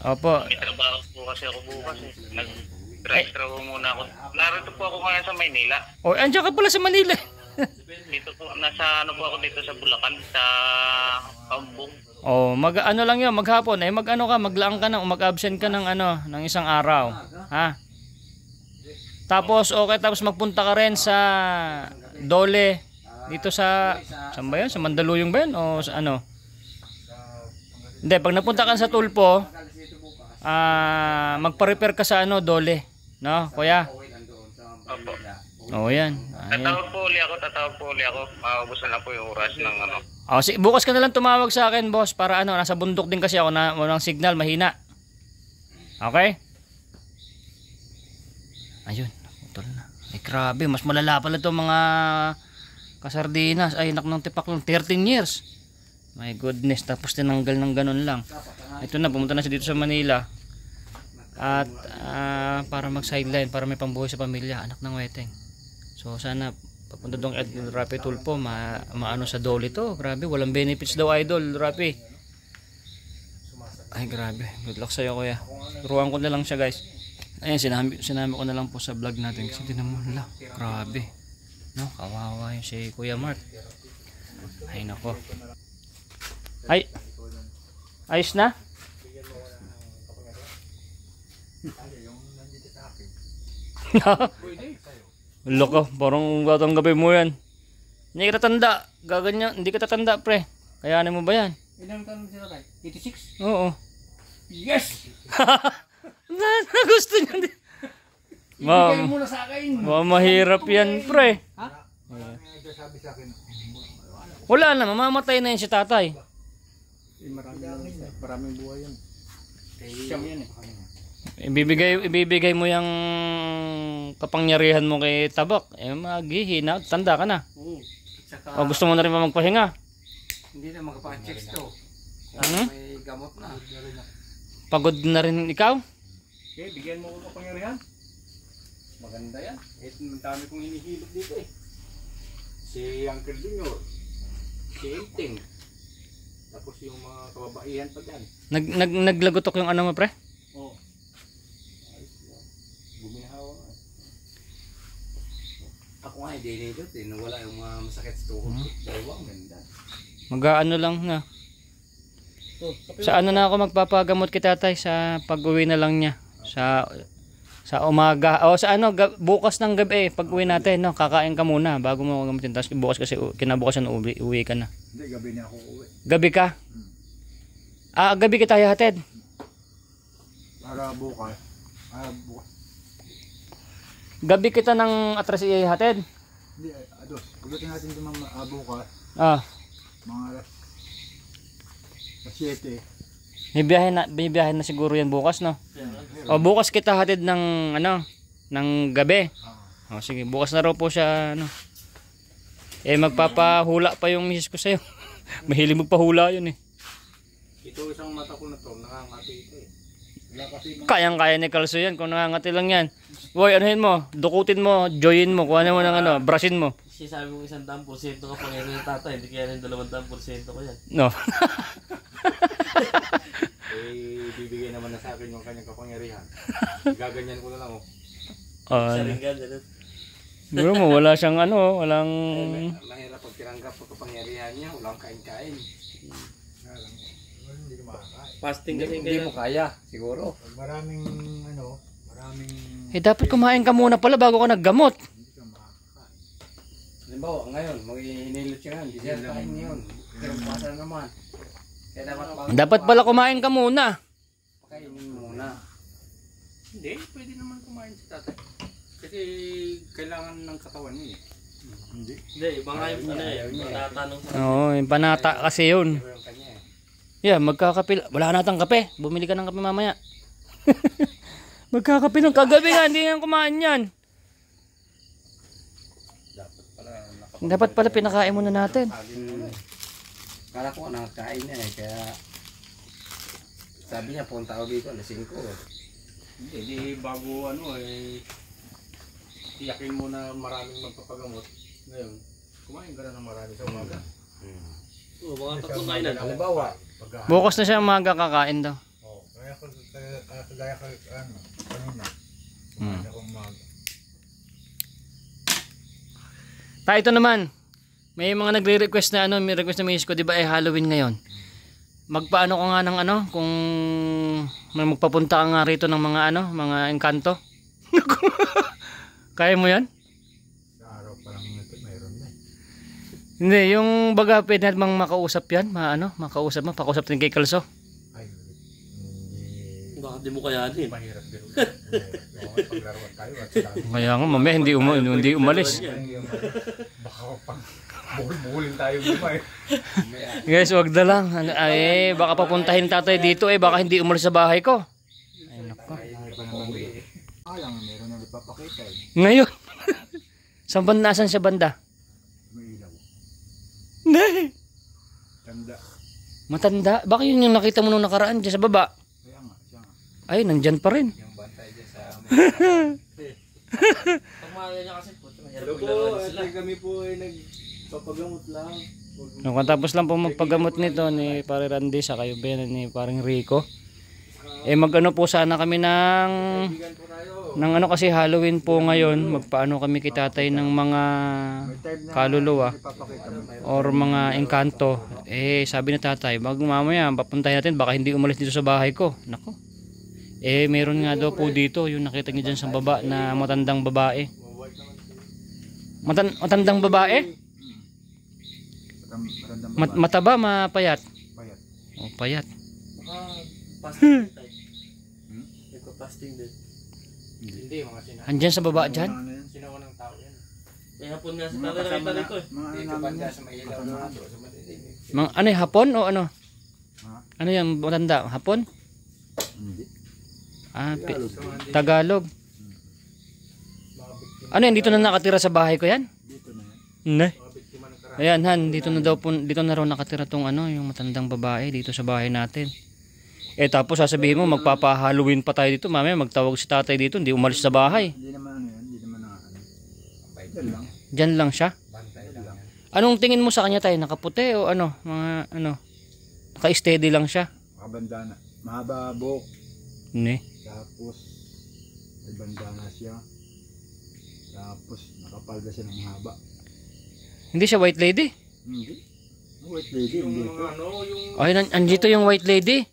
Opo. May trabaho po kasi ako bukas eh. Nag-drive-thru muna ako. Narito po ako ngayon sa Maynila. Andiyan ka pala sa Manila. Dito po, nasa ako dito sa Bulacan, sa Kambong. Mag-ano lang 'yon, maghapon maglaang ka na o mag-absent ka ng ng isang araw, ha? Tapos tapos magpunta ka rin sa Dole dito saan ba 'yan? Sa Mandaluyong ba 'yan o sa ano? Hindi, pag napunta ka sa Tulfo, magpa-repair ka sa Dole, no, kuya? Oo, yan. Ayan. Tatawag po uli ako. Maubusan na po yung oras ng ano. Oh, bukas ka na lang tumawag sa akin, boss, para ano, nasa bundok din kasi ako na walang signal, mahina. Okay? Ayun, putol na. Ay, grabe, mas malala pala itong mga kasardinas. Ay, nak ng tipak lang, 13 years. My goodness, tapos tinanggal ng ganun lang. Ito na, pumunta na siya dito sa Manila. At para mag-sideline, para may pambuhay sa pamilya, anak ng weteng. So, sana papunta doon Idol Rapi Tulpo, maano sa dole to. Grabe, walang benefits daw Idol Rapi. Ay, grabe. Good luck sa'yo, kuya. Turuan ko na lang siya, guys. Ayan, sinami ko na lang po sa vlog natin. Kasi tinan mo, grabe. No, kawawa yung si Kuya Mark. Ay, nako. Ay, ayos na? Loko, parang tatanggapin mo yan. Hindi ka tatanda. Gaganyan, hindi ka tatanda, pre. Kayanin mo ba yan? Ilang taon sila kay? 86? Oo. Yes! na gusto niya din. Ibigay mo na sa akin. Mahirap yan, pre. Ha? Sabi sa akin, Wala na, mamamatay na yan si tatay. Maraming buhay yan. Siya mo yan eh. Ibibigay mo yung kapangyarihan mo kay Tabak. Maghihina, tanda ka na. Saka, O gusto mo na rin magpahinga. hindi na magpapachecks to. Hmm? May gamot na. Pagod na rin ikaw? Okay, bigyan mo ko kapangyarihan. Maganda yan. Ang dami kong hinihilot dito eh. Si Uncle Junior, si Inting, tapos yung mga kababaihan pa dyan. Naglagotok yung ano mo, pre? Oo. Bumihaw. Ako nga hindi nilot eh. Nawala yung mga masakit sa tuhod ko. Dalawang ganda. Mag-ano lang na. Sa ano na ako magpapagamot kay tatay sa pag-uwi na lang niya. Sa umaga. O sa ano, bukas ng gabi pag-uwi natin, no? Kakain ka muna bago mo gamitin. Tapos bukas kasi kinabukasan uwi ka na. hindi, gabi na ako uwi. Gabi ka? Gabi kita hatid. Para bukas. Bukas. Gabi kita ng atras ihatid. Hindi, ados. Pagdating natin doon bukas, mga alas 7. May biyahe na siguro yan bukas, no? O bukas kita hatid ng ano, ng gabi. O sige, bukas na raw po siya ano. Magpapahula pa yung misis ko sa'yo. Mahilig magpahula yun eh. Ito isang mata ko na to, nakangati ito eh. Wala kasi Kayang-kaya ni Kalso yan kung nangangati lang yan. Boy, anuhin mo, dukutin mo, joyin mo, kuha mo ng ano, brusin mo. Sabi mo 100% ka pa ngayon ng tatay, hindi kaya ng 200% ko yan. No. bibigay naman na sa akin yung kanyang kapangyarihan. Gaganyan ko na lang oh. Saringan, ganun. Siguro mo, wala siyang ano, walang... Mahirap pag tinanggap ang kapangyarihan niya. Walang kain-kain. Hindi ka makakain. Fasting kasi Hindi mo kaya, siguro. Pag maraming dapat kumain ka muna pala bago ka naggamot. hindi ka makakain. Halimbawa, ngayon, mag-hinilot siya nga. Hindi siya kain yun. Pero puwasa na naman. Kaya Dapat pala kumain ka muna. kainin muna. Hindi, pwede naman kumain si tatay. Kasi kailangan ng katawan niya eh. Hindi. Hindi, iba nga yung ano eh, matatanong sa Oo, yung panata kasi yun. Pero yung kanya eh. Yeah, magkakape. Wala natang kape. Bumili ka ng kape mamaya. Magkakape ng kagabi nga, hindi nga kumain yan. Dapat pala pinakain muna natin. Kala ko nakakain niya eh. Kaya sabi niya, punta ako dito, alas 5. Hindi, di bago ano eh, tiyakin mo na maraming magpapagamot. Ngayon, kumain ka na ng marami sa umaga. mga tatlong kainan. Halimbawa, Bukas na siya umaga kakain daw. Oh, kaya ko kanina. Kaya ko Ito naman. May mga nagre-request na ano, may request na misis ko, 'di ba Halloween ngayon. Magpaano ko nga ng ano, kung may magpapunta ka nga rito ng mga ano, mga engkanto. Kaya mo 'yan? sa araw pa lang ito, mayroon na. Hindi, yung baga pwede natin makausap 'yan, makausap mo, pakausap din kay Kalso. Ay, hindi. Baka di mo kayanin. Mahirap din. Paglaruan tayo at sila. Kaya nga mamaya hindi umalis. Baka pang buhul-buhulin tayo lima eh. Guys, wag na lang. Ay, baka papuntahin tatay dito baka hindi umalis sa bahay ko. Ay, nako. Alang, meron na nagpapakita eh. Ngayon. Nasaan siya banda? May ilaw. Hindi. Tanda. Matanda. Baka yun yung nakita mo nung nakaraan dyan sa baba. Kaya nga, siya nga. Ay, nandyan pa rin. Yung bantay dyan sa Pag maaga niya kasi po, mahirap Hello po, maglaruan sila. kami po ay nagpapagamot lang. Nung katapos lang po magpagamot nito ni Pare Randy sa kayo ba yan ni Paring Rico. Mag-ano po sana kami ng ano kasi Halloween po ngayon. Magpaano kami kay tatay ng mga kaluluwa Ipapakita mo. or mga engkanto. Sabi ni tatay, mamaya papuntahin natin baka hindi umalis dito sa bahay ko. Nako. Meron nga daw po dito yung nakita niyo dyan sa baba na matandang babae. Matandang babae? Mataba, mapayat? Payat. Oh, payat. Fasting tayo. Nagpa-fasting din. Hindi, mga Andyan sa baba dyan? sinaunang tao yan. May hapon nga si tatay nakita rito eh. Mga ano Dito namin banda yan. sa may ilaw na ando, sa madidinig. Ano yung hapon o ano? Ha? Ano yan, matanda? Hapon? Hindi. Tagalog. Ano yan, dito na nakatira sa bahay ko yan? Dito na yan. Hindi. Ayan Han, dito na raw nakatira tong ano, yung matandang babae dito sa bahay natin. Tapos sasabihin mo magpapa-Halloween pa tayo dito, mamaya magtawag si tatay dito, hindi umalis sa bahay. Hindi naman ano yan. Hindi naman ano. Diyan lang. Diyan lang siya. Bantay lang. Anong tingin mo sa kanya tayo? Nakaputi o ano? Mga ano? Naka-steady lang siya. Makabandana. Mahaba buhok. Hindi. Tapos may bandana siya. Tapos nakapalda siya ng haba. Hindi siya white lady? Hindi. White lady. Hindi ito. Ay, andito yung white lady.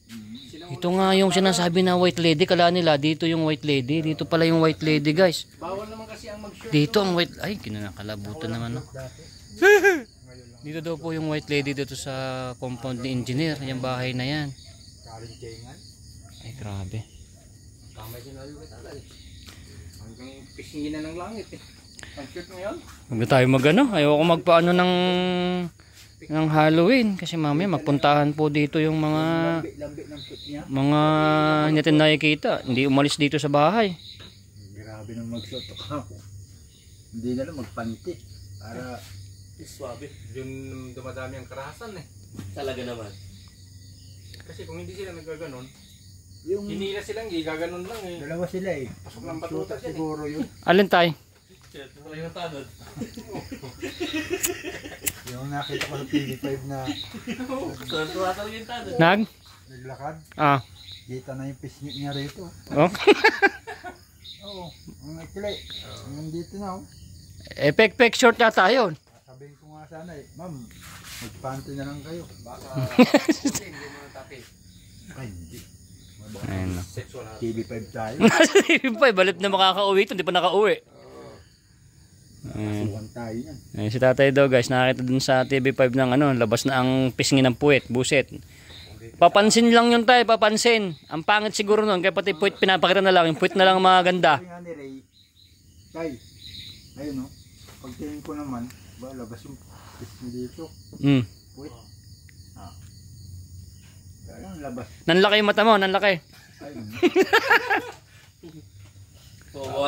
Ito nga yung sinasabi na white lady. Kala nila dito yung white lady. Dito pala yung white lady, guys. Bawal naman kasi ang mag-shirt. Dito ang white... Ay, kinakalabutan naman. No? Dito daw po yung white lady dito sa compound ni engineer. Yung bahay na yan. Kalintingan. Ay, grabe. Kamay sinabi ko talay. Hanggang pisingin na ng langit eh. Ang cute ngayon. Huwag na tayo magano. Ayoko magpaano ng Halloween. Kasi mamaya magpuntahan po dito yung mga Lambi ng put niya. hindi natin nakikita. Hindi umalis dito sa bahay. Grabe nang magsuot ako. Hindi na lang magpanti. Para Swabe. Yun dumadami ang karahasan eh. Talaga naman. Kasi kung hindi sila nagkaganon, yung hinila silang gaganon lang eh. dalawa sila eh. Pasok ng batuta yan eh. Siguro yun. Alin tayo? Yung tanod. Yung nakita ko sa TV5 na Tuwa talaga yung tanod. naglakad. Kita na yung pisngi niya rito. Oh. Oo. Ang ikli. Nandito na oh. Pek short yata yun. Sabihin ko nga sana eh. Ma'am, magpanty na lang kayo. Baka hindi mo nang tapi. Ay hindi. Ayun na. Sexual na. TV5 tayo. Balit na makakauwi ito. Hindi pa nakauwi. Suwan tayo yan. Si tatay daw guys, nakakita dun sa TV5 ng ano, labas na ang pisngi ng puwet, buset. Papansin lang yun tayo, papansin. Ang pangit siguro nun, kaya pati puwet pinapakita na lang, yung puwet na lang ang mga ganda. Sabi nga ni Ray, Tay, ayun o, pagtingin ko naman, ba, labas yung pisngi dito. Puwit. Kaya ang labas. Nanlaki yung mata mo, nanlaki. Ayun.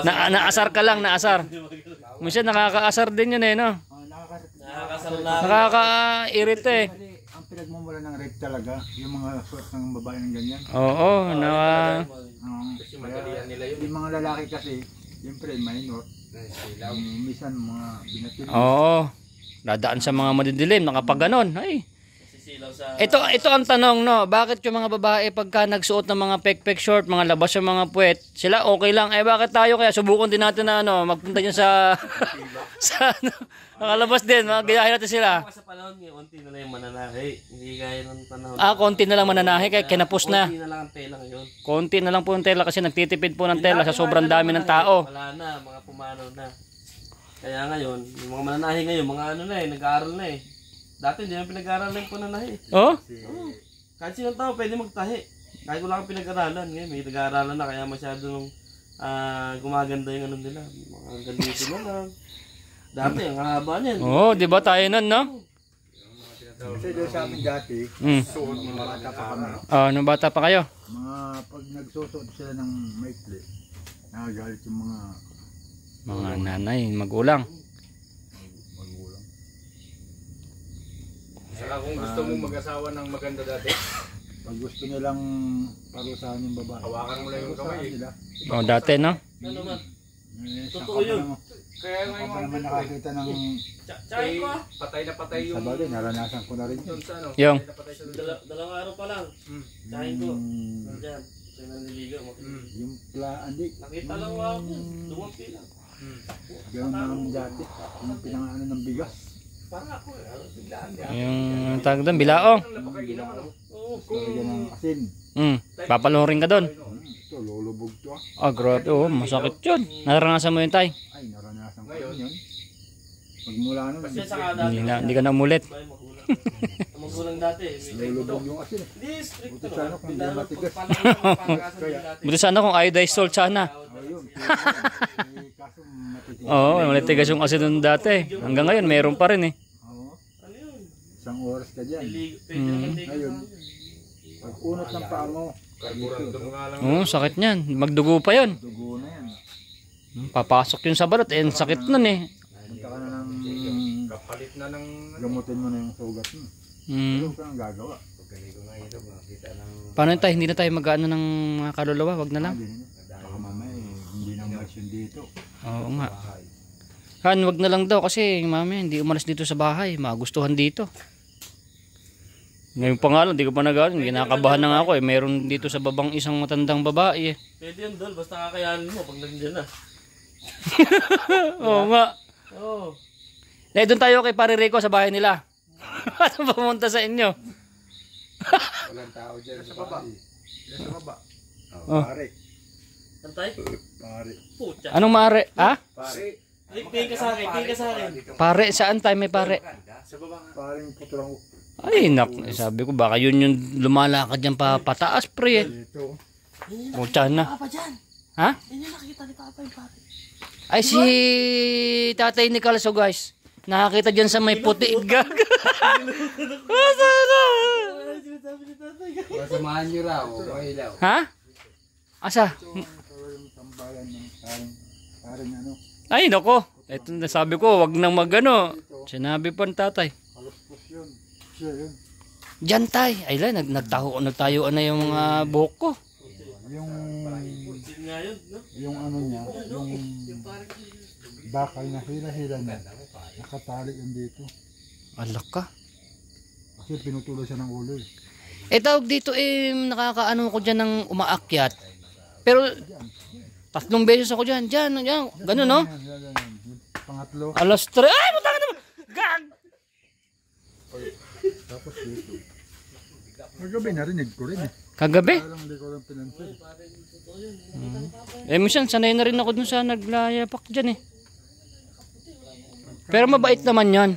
Naasar ka lang, naasar. Minsan nakakaasar din yun eh, no? Nakaka-irita eh. Kasi ang pinagmumula ng rape talaga, yung mga suot ng babae ng ganyan. Oo, Kasi madalian nila yun. Yung mga lalaki kasi, siyempre minor, minsan mga binatil. Oo. Dadaan sa mga madidilim, nakapag ganon. Ay. Ito ang tanong, no? Bakit yung mga babae pagka nagsuot ng mga pek short, mga labas yung mga puwet, sila okay lang. Bakit tayo kaya subukan din natin na ano, magpunta dyan sa sa ano, nakalabas din, gayahin natin sila. Sa panahon ngayon, konti na lang yung mananahi. Hindi gaya ng panahon. Konti na lang mananahi, kaya kinapos na. Konti na lang ang tela ngayon. Konti na lang po ng tela kasi nagtitipid po ng tela sa sobrang dami ng tao. Wala na, mga pumanaw na. Kaya ngayon, yung mga mananahi ngayon, mga ano na eh, nag-aaral na eh. Dati hindi naman pinag-aaral na yung pananahi. Oh? Kahit sinong tao pwede magtahi. Kahit wala kang pinag-aralan, ngayon may nag-aaralan na kaya masyadong gumaganda yung ano nila. Mga ganito na lang. Dati, ang haba niyan. Oo, di ba tayo nun, no? Kasi doon sa amin dati, Suot mo mga bata pa kami. Nung bata pa kayo. Mga pag nagsusuot sila ng maikli, nagagalit yung mga Mga nanay, magulang. magulang. Saka kung gusto mong mag-asawa ng maganda dati, Pag gusto nilang parusahan yung babae, hawakan mo lang yung kamay. parusahan nila. Oh, dati, no? Ano naman? Totoo yun. Kaya Ako ngayon pa naman nakakita ng Tsahin ko ah. patay na patay sa yung bagay, naranasan ko na rin yun. doon sa ano. Yung. Patay na patay sa Dalawang araw pa lang. Tsahin ko. Nandiyan. Siya naniligaw. Yung hindi. Nakita lang ako. Dumampi lang. Gano'n naman dati. Yung pinangano ng bigas. Para ako eh. Biglaan niya. Yung tawag doon, bilaong. napakainom ano. Oo. Lagyan ng asin. Papalurin ka doon. Ito, lulubog to ah. Grabe, masakit yun. Naranasan mo yun, tay. Ay, naranasan ko rin yun. Pagmula nun, Kasi sa kada. Hindi ka na umulit. Magulang. Ang magulang dati. lulubog yung asin. Hindi, strict Buti to. sana kung hindi matigas. Buti sana kung iodized salt sana. Ayun. Kaso matigas. Oo, malitigas yung asin doon dati. Hanggang ngayon, meron pa rin eh. Oo. Ano yun? Isang oras ka dyan. Pwede naman ligo. Ngayon, pag unot ng paa mo, Karburando mo nga lang. Oo, sakit niyan. Magdugo pa yun. dugo na yan. Papasok yun sa balat. Sakit nun eh. Punta ka na ng Kapalit na ng gamutin mo na yung sugat mo. Mm. Ano ka nang gagawa? ganito nga ito, makita ng Paano yun, tay? Hindi na tayo mag-ano ng mga kaluluwa. Wag na lang. Hindi na. Baka mamaya hindi na umalis yun dito. Oo nga. Han, wag na lang daw kasi mami, hindi umalis dito sa bahay. Magustuhan dito. Ngayon pa nga lang, hindi ko pa nag-ano. Ginakabahan na nga ako eh. Meron dito sa babang isang matandang babae eh. Pwede yun, Dol. Basta kakayanin mo pag nandiyan na. Oo nga. Oo. Eh, doon tayo kay Pare Rico sa bahay nila. Ano pumunta sa inyo? Walang tao dyan sa baba. Diyan sa baba. Oh. Pare. Antay? Pare. Pucha. Anong mare? Ha? pare. Tingin ka sa akin, tingin ka sa akin. Pare? Saan tayo may pare? Sa baba nga. Parang puto lang Ay, sabi ko baka yun yung lumalakad dyan pa pataas, pre. dito. Pucha na. Papa dyan. Ha? Hindi nakikita ni Papa yung pare. Ay, si Tatay Nicalso, guys. Nakakita dyan sa may puti. Gag. Sana. Masamahan nyo raw, ilaw. Ha? Asa? Yung tambayan ng parang ano. Ay, nako. Ito na sabi ko, wag nang magano. Sinabi pa ng tatay. Kaluspos yun. Siya yun. Diyan tay. Ay la, nagtayuan na yung mga buhok ko. Yung Yun nga yun, no? yung ano niya, yung bakal na hila-hila niya. Nakatali yun dito. Alak ka. Kasi pinutuloy siya ng ulo eh. Eh tawag dito nakakaano ko dyan ng umaakyat. Pero 3 beses ako dyan. Dyan. Ganun no? Yan. Yung pangatlo. Alas 3. Ay, putang na. Gag! Tapos dito. Magabi narinig ko rin eh. Kagabi? Parang hindi ko lang pinansin. Minsan sanay na rin ako dun sa naglayapak dyan eh. Pero mabait naman yan.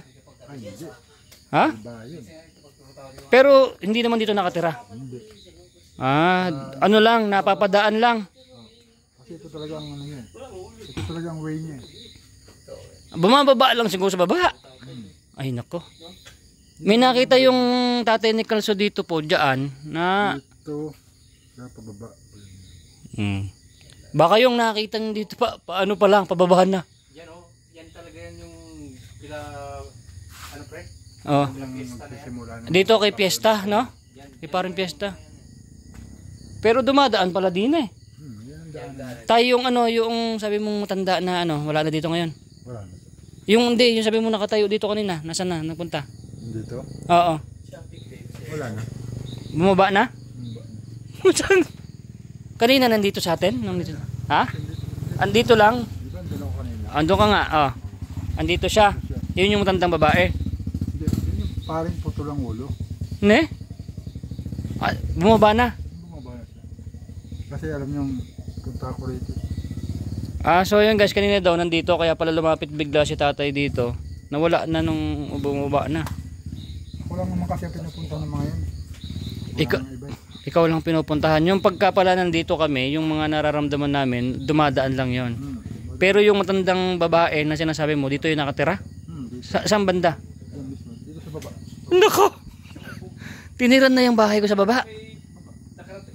Ay, hindi. Ha? Iba yun. Pero hindi naman dito nakatira. Hindi. Ano lang, napapadaan lang. Kasi ito talagang ano niya. Ito talagang way niya. Bumababa lang siguro sa baba. Ay nako. May nakita yung Tatay Nicalso dito po dyan na Ito. Sa pababa. baka yung nakita nyo dito paano pa lang, pababahan na. Yan oh, yan talaga yan yung pila ano pre? Oh. Yung magsisimula na. Dito kay Fiesta, no? Kay parang Fiesta. Pero dumadaan pala din eh. Yan ang daan. Tayo yung yung sabi mong matanda na wala na dito ngayon. Wala na. Yung sabi mo nakatayo dito kanina, nasaan na, nagpunta? Dito? Oo. Wala na. Bumaba na? Kanina nandito sa atin? Nandito. Ha? Andito lang. Di ba ang dalaw kanina? Ando ka nga, andito siya. Yun yung matandang babae. Hindi. Yun yung parang puto lang ulo. Ne? Bumaba na. Bumaba na siya. Kasi alam niyong punta ko rito. So yun guys, kanina daw nandito kaya pala lumapit bigla si tatay dito. Nawala na nung bumaba na. Ako lang naman kasi ang pinupunta ng mga yun. Wala Ikaw, nang iba eh. Ikaw lang pinupuntahan. Yung pagka pala nandito kami, yung mga nararamdaman namin, dumadaan lang yon. Pero yung matandang babae na sinasabi mo, dito yung nakatira? Dito. Saan banda? Yan mismo. Dito sa baba. Nako! Tiniran na yung bahay ko sa baba.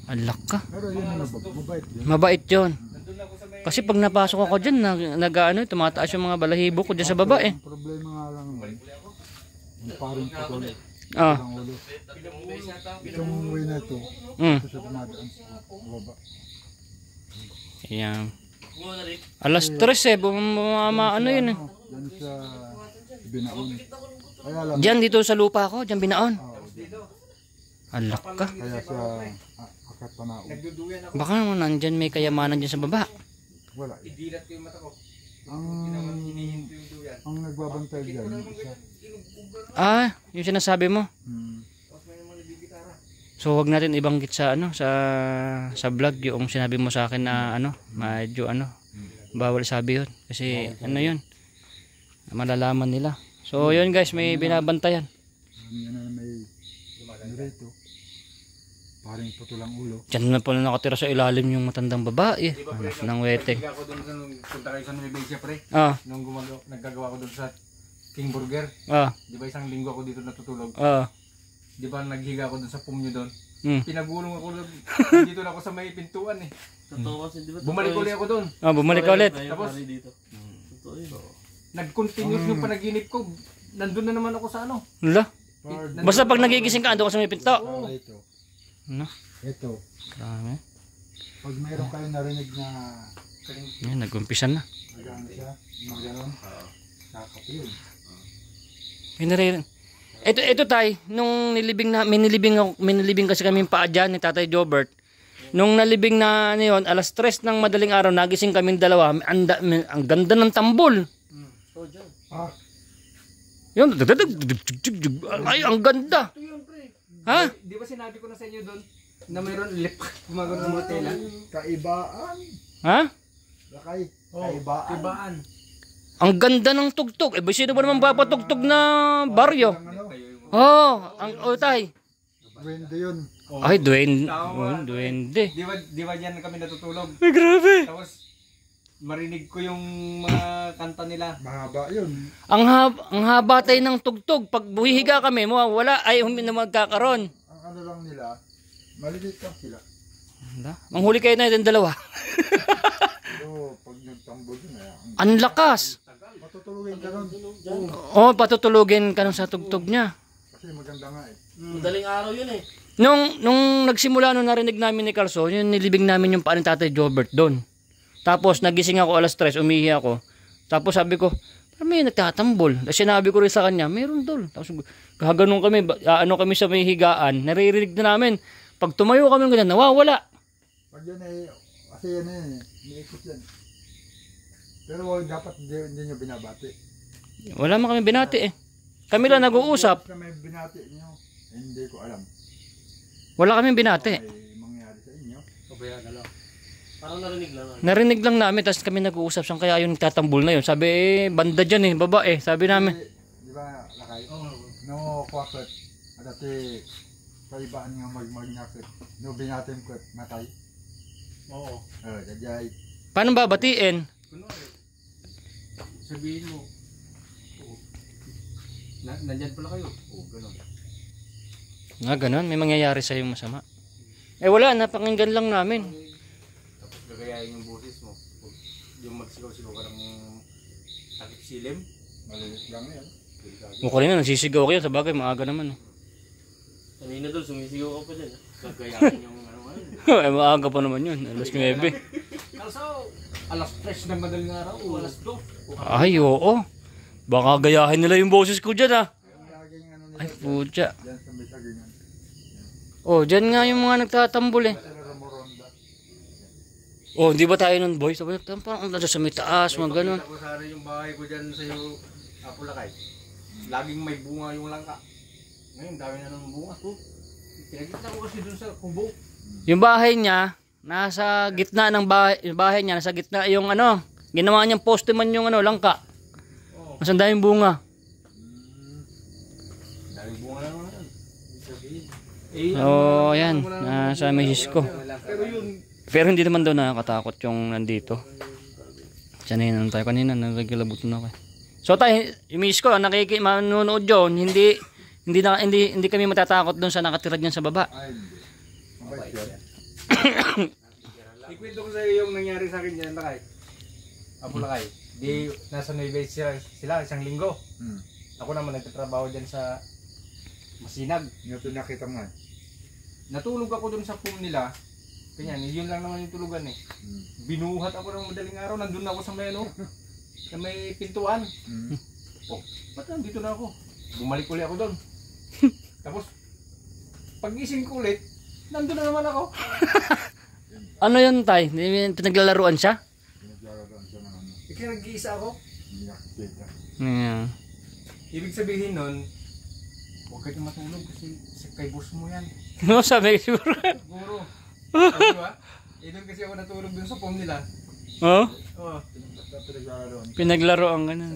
Alak ka. Pero yun ang mabait yun. Mabait yun. Kasi pag napasok ako dyan, tumataas yung mga balahibo ko dyan sa baba eh. Ang problema nga lang naman. Yung parang putol. Ah. Ang ulo. Itong way na ito. Mm. Ito siya dumadaan sa baba. Ayan. Alas 3 eh, ano yun eh. Yan sa binaon. Kaya lang. Diyan dito sa lupa ko, diyan binaon. Alak ka. Kaya sa akat panao. Baka naman nandyan may kayamanan dyan sa baba. Wala. Idilat ko yung mata ko. Ang nagbabantay dyan. Isa. Ah, yung sinasabi mo. Hmm. So wag natin ibanggit sa ano sa vlog yung sinabi mo sa akin na ano, medyo ano, bawal sabi 'yun kasi ano 'yun. Malalaman nila. So 'yun guys, may binabantayan. Yan na may narito. Parang putulang ulo. Diyan na pala nakatira sa ilalim yung matandang babae. Ng weteng. Naghiga ko doon sa nung punta kayo sa Nueva Ecija, pre. Ah, Nung naggagawa ko doon sa King Burger. ah, Di ba isang linggo ako dito natutulog? ah. Di ba naghiga ako doon sa pumyo doon? Hmm. Pinagulong ako doon. Dito na ako sa may pintuan eh. Totoo kasi, di ba? Bumalik ulit ako doon. Ah, bumalik ka ulit. Tapos dito. Totoo yun. nag-continuous yung panaginip ko. Nandun na naman ako sa ano. Wala. Basta pag nagigising ka, ando ka sa may pinto. Ito. Ano? Ito. Grabe. Pag mayroon kayo narinig na Yan, nag-umpisan na. magano siya, magano, kakap yun. Ito tay, nung nilibing na, minilibing kasi kami paa dyan ni Tatay Jobert. Nung nalibing na ano yun, alas 3 ng madaling araw, nagising kaming dalawa, ang ganda ng tambol. Ah, Yun, ay, ang ganda. Ha? Di ba sinabi ko na sa inyo doon na mayroon lip gumagano ng mga tela? kaibaan. Ha? Lakay, kaibaan. Ibaan. Ang ganda ng tugtog. Eh, sino ba naman papatugtog na baryo? Ang ano, Tay. Wende yun. Ay, duwende. Di ba diyan kami natutulog? Ay, grabe. Tapos marinig ko yung mga kanta nila. Mahaba yun. Ang haba tayo ng tugtog. Pag buhihiga kami, wala ay na magkakaroon. Ang ano lang nila, maliliit lang sila. Manghuli kayo na yung dalawa. Pero pag nagtambol yun, Ang lakas. matutulungin ka nun. Oh, patutulugin ka nun sa tugtog niya. Kasi maganda nga eh. Madaling araw yun eh. Nung nagsimula nung narinig namin ni Carso, yun nilibing namin yung paa ni Tatay Jobert doon. Tapos nagising ako alas 3, umihi ako. Tapos sabi ko, may nagtatambol. Sinabi ko rin sa kanya, meron doon. Tapos kaganon kami, ano kami sa may higaan, naririnig na namin. Pag tumayo kami ganyan, nawawala. Pag yan eh, kasi yan eh, niikot yan. Pero dapat hindi nyo binabati. Wala man kami binati eh. Kami lang nag-uusap. Kami binati nyo, hindi ko alam. Wala kami binati. May mangyari sa inyo. Parang narinig lang. Narinig lang namin, tapos kami nag-uusap saan kaya yung tatambol na yun. Sabi banda dyan eh, baba eh. Sabi namin. Di ba, Lakay? No, kwakot. Dati, kaibaan nga mag-nyakit. No, binatim ko, matay. Oo. Dadjay. Paano ba batiin? Kunwari, sabihin mo, nandyan pala kayo. Oo, gano'n. Nga ganon, may mangyayari sa'yo masama. Eh wala, napakinggan lang namin. Tapos gagayahin yung boses mo. Yung magsigaw-sigaw ka ng sakit silim. Malilit lang yan. Mukha rin na, nagsisigaw kayo. Sa bagay, maaga naman. Kanina doon, sumisigaw ka pa dyan. Gagayahin yung ano. Eh, maaga pa naman yun. Alas 9. Also, alas 3 ng madaling araw. Alas 2. Ay, oo. Baka gayahin nila yung boses ko dyan ah. Laging ano nila, Ay, putya. dyan sa may sagingan. Oh, dyan nga yung mga nagtatambol eh. Sila Ramoronda. Oh, di ba tayo nun boy? Sabi, parang nasa sa may taas, mga ganun. Pakita ko sana yung bahay ko dyan sa iyo, Apulakay. Laging may bunga yung langka. Ngayon, dami na ng bunga. Pinagkita ko kasi dun sa kubo. Yung bahay niya, nasa gitna ng bahay niya, nasa gitna yung ano, ginawa niyang poste man yung ano, langka. Mas ang daming bunga. Daming bunga na naman. Sabihin. Oh, ayan. Sa misis ko. Pero yun, Pero hindi naman daw nakakatakot yung nandito. Sanay na tayo kanina, naglabutan ako. So tayo, yung misis ko, manonood yun, hindi kami matatakot doon sa nakatira dyan sa baba. Ay, hindi. Mabait yan. ikwento ko sa iyo yung nangyari sa akin dyan, Lakay. Apo Lakay. Di, nasa Nueva sila isang linggo. Ako naman nagtatrabaho dyan sa Masinag. Yung pinakita mo nga. Natulog ako dun sa room nila. Ganyan, yun lang naman yung tulugan eh. Binuhat ako ng madaling araw, nandun ako sa may ano, sa may pintuan. Oh, ba't nandito na ako? Bumalik ulit ako doon. Tapos, pagising ko ulit, nandun na naman ako. Ano yun, tay? Pinaglalaruan siya? Pinaglalaro siya ng ano. Kasi nag-iisa ako. Hindi nakikita. Yeah. Ibig sabihin nun, huwag kayo matulog kasi kay boss mo yan. No, sabi siguro. Siguro. Diba? Eh doon kasi ako natulog dun sa phone nila. Oh? Oh. Pinaglalaro. Pinaglaro ang ganun.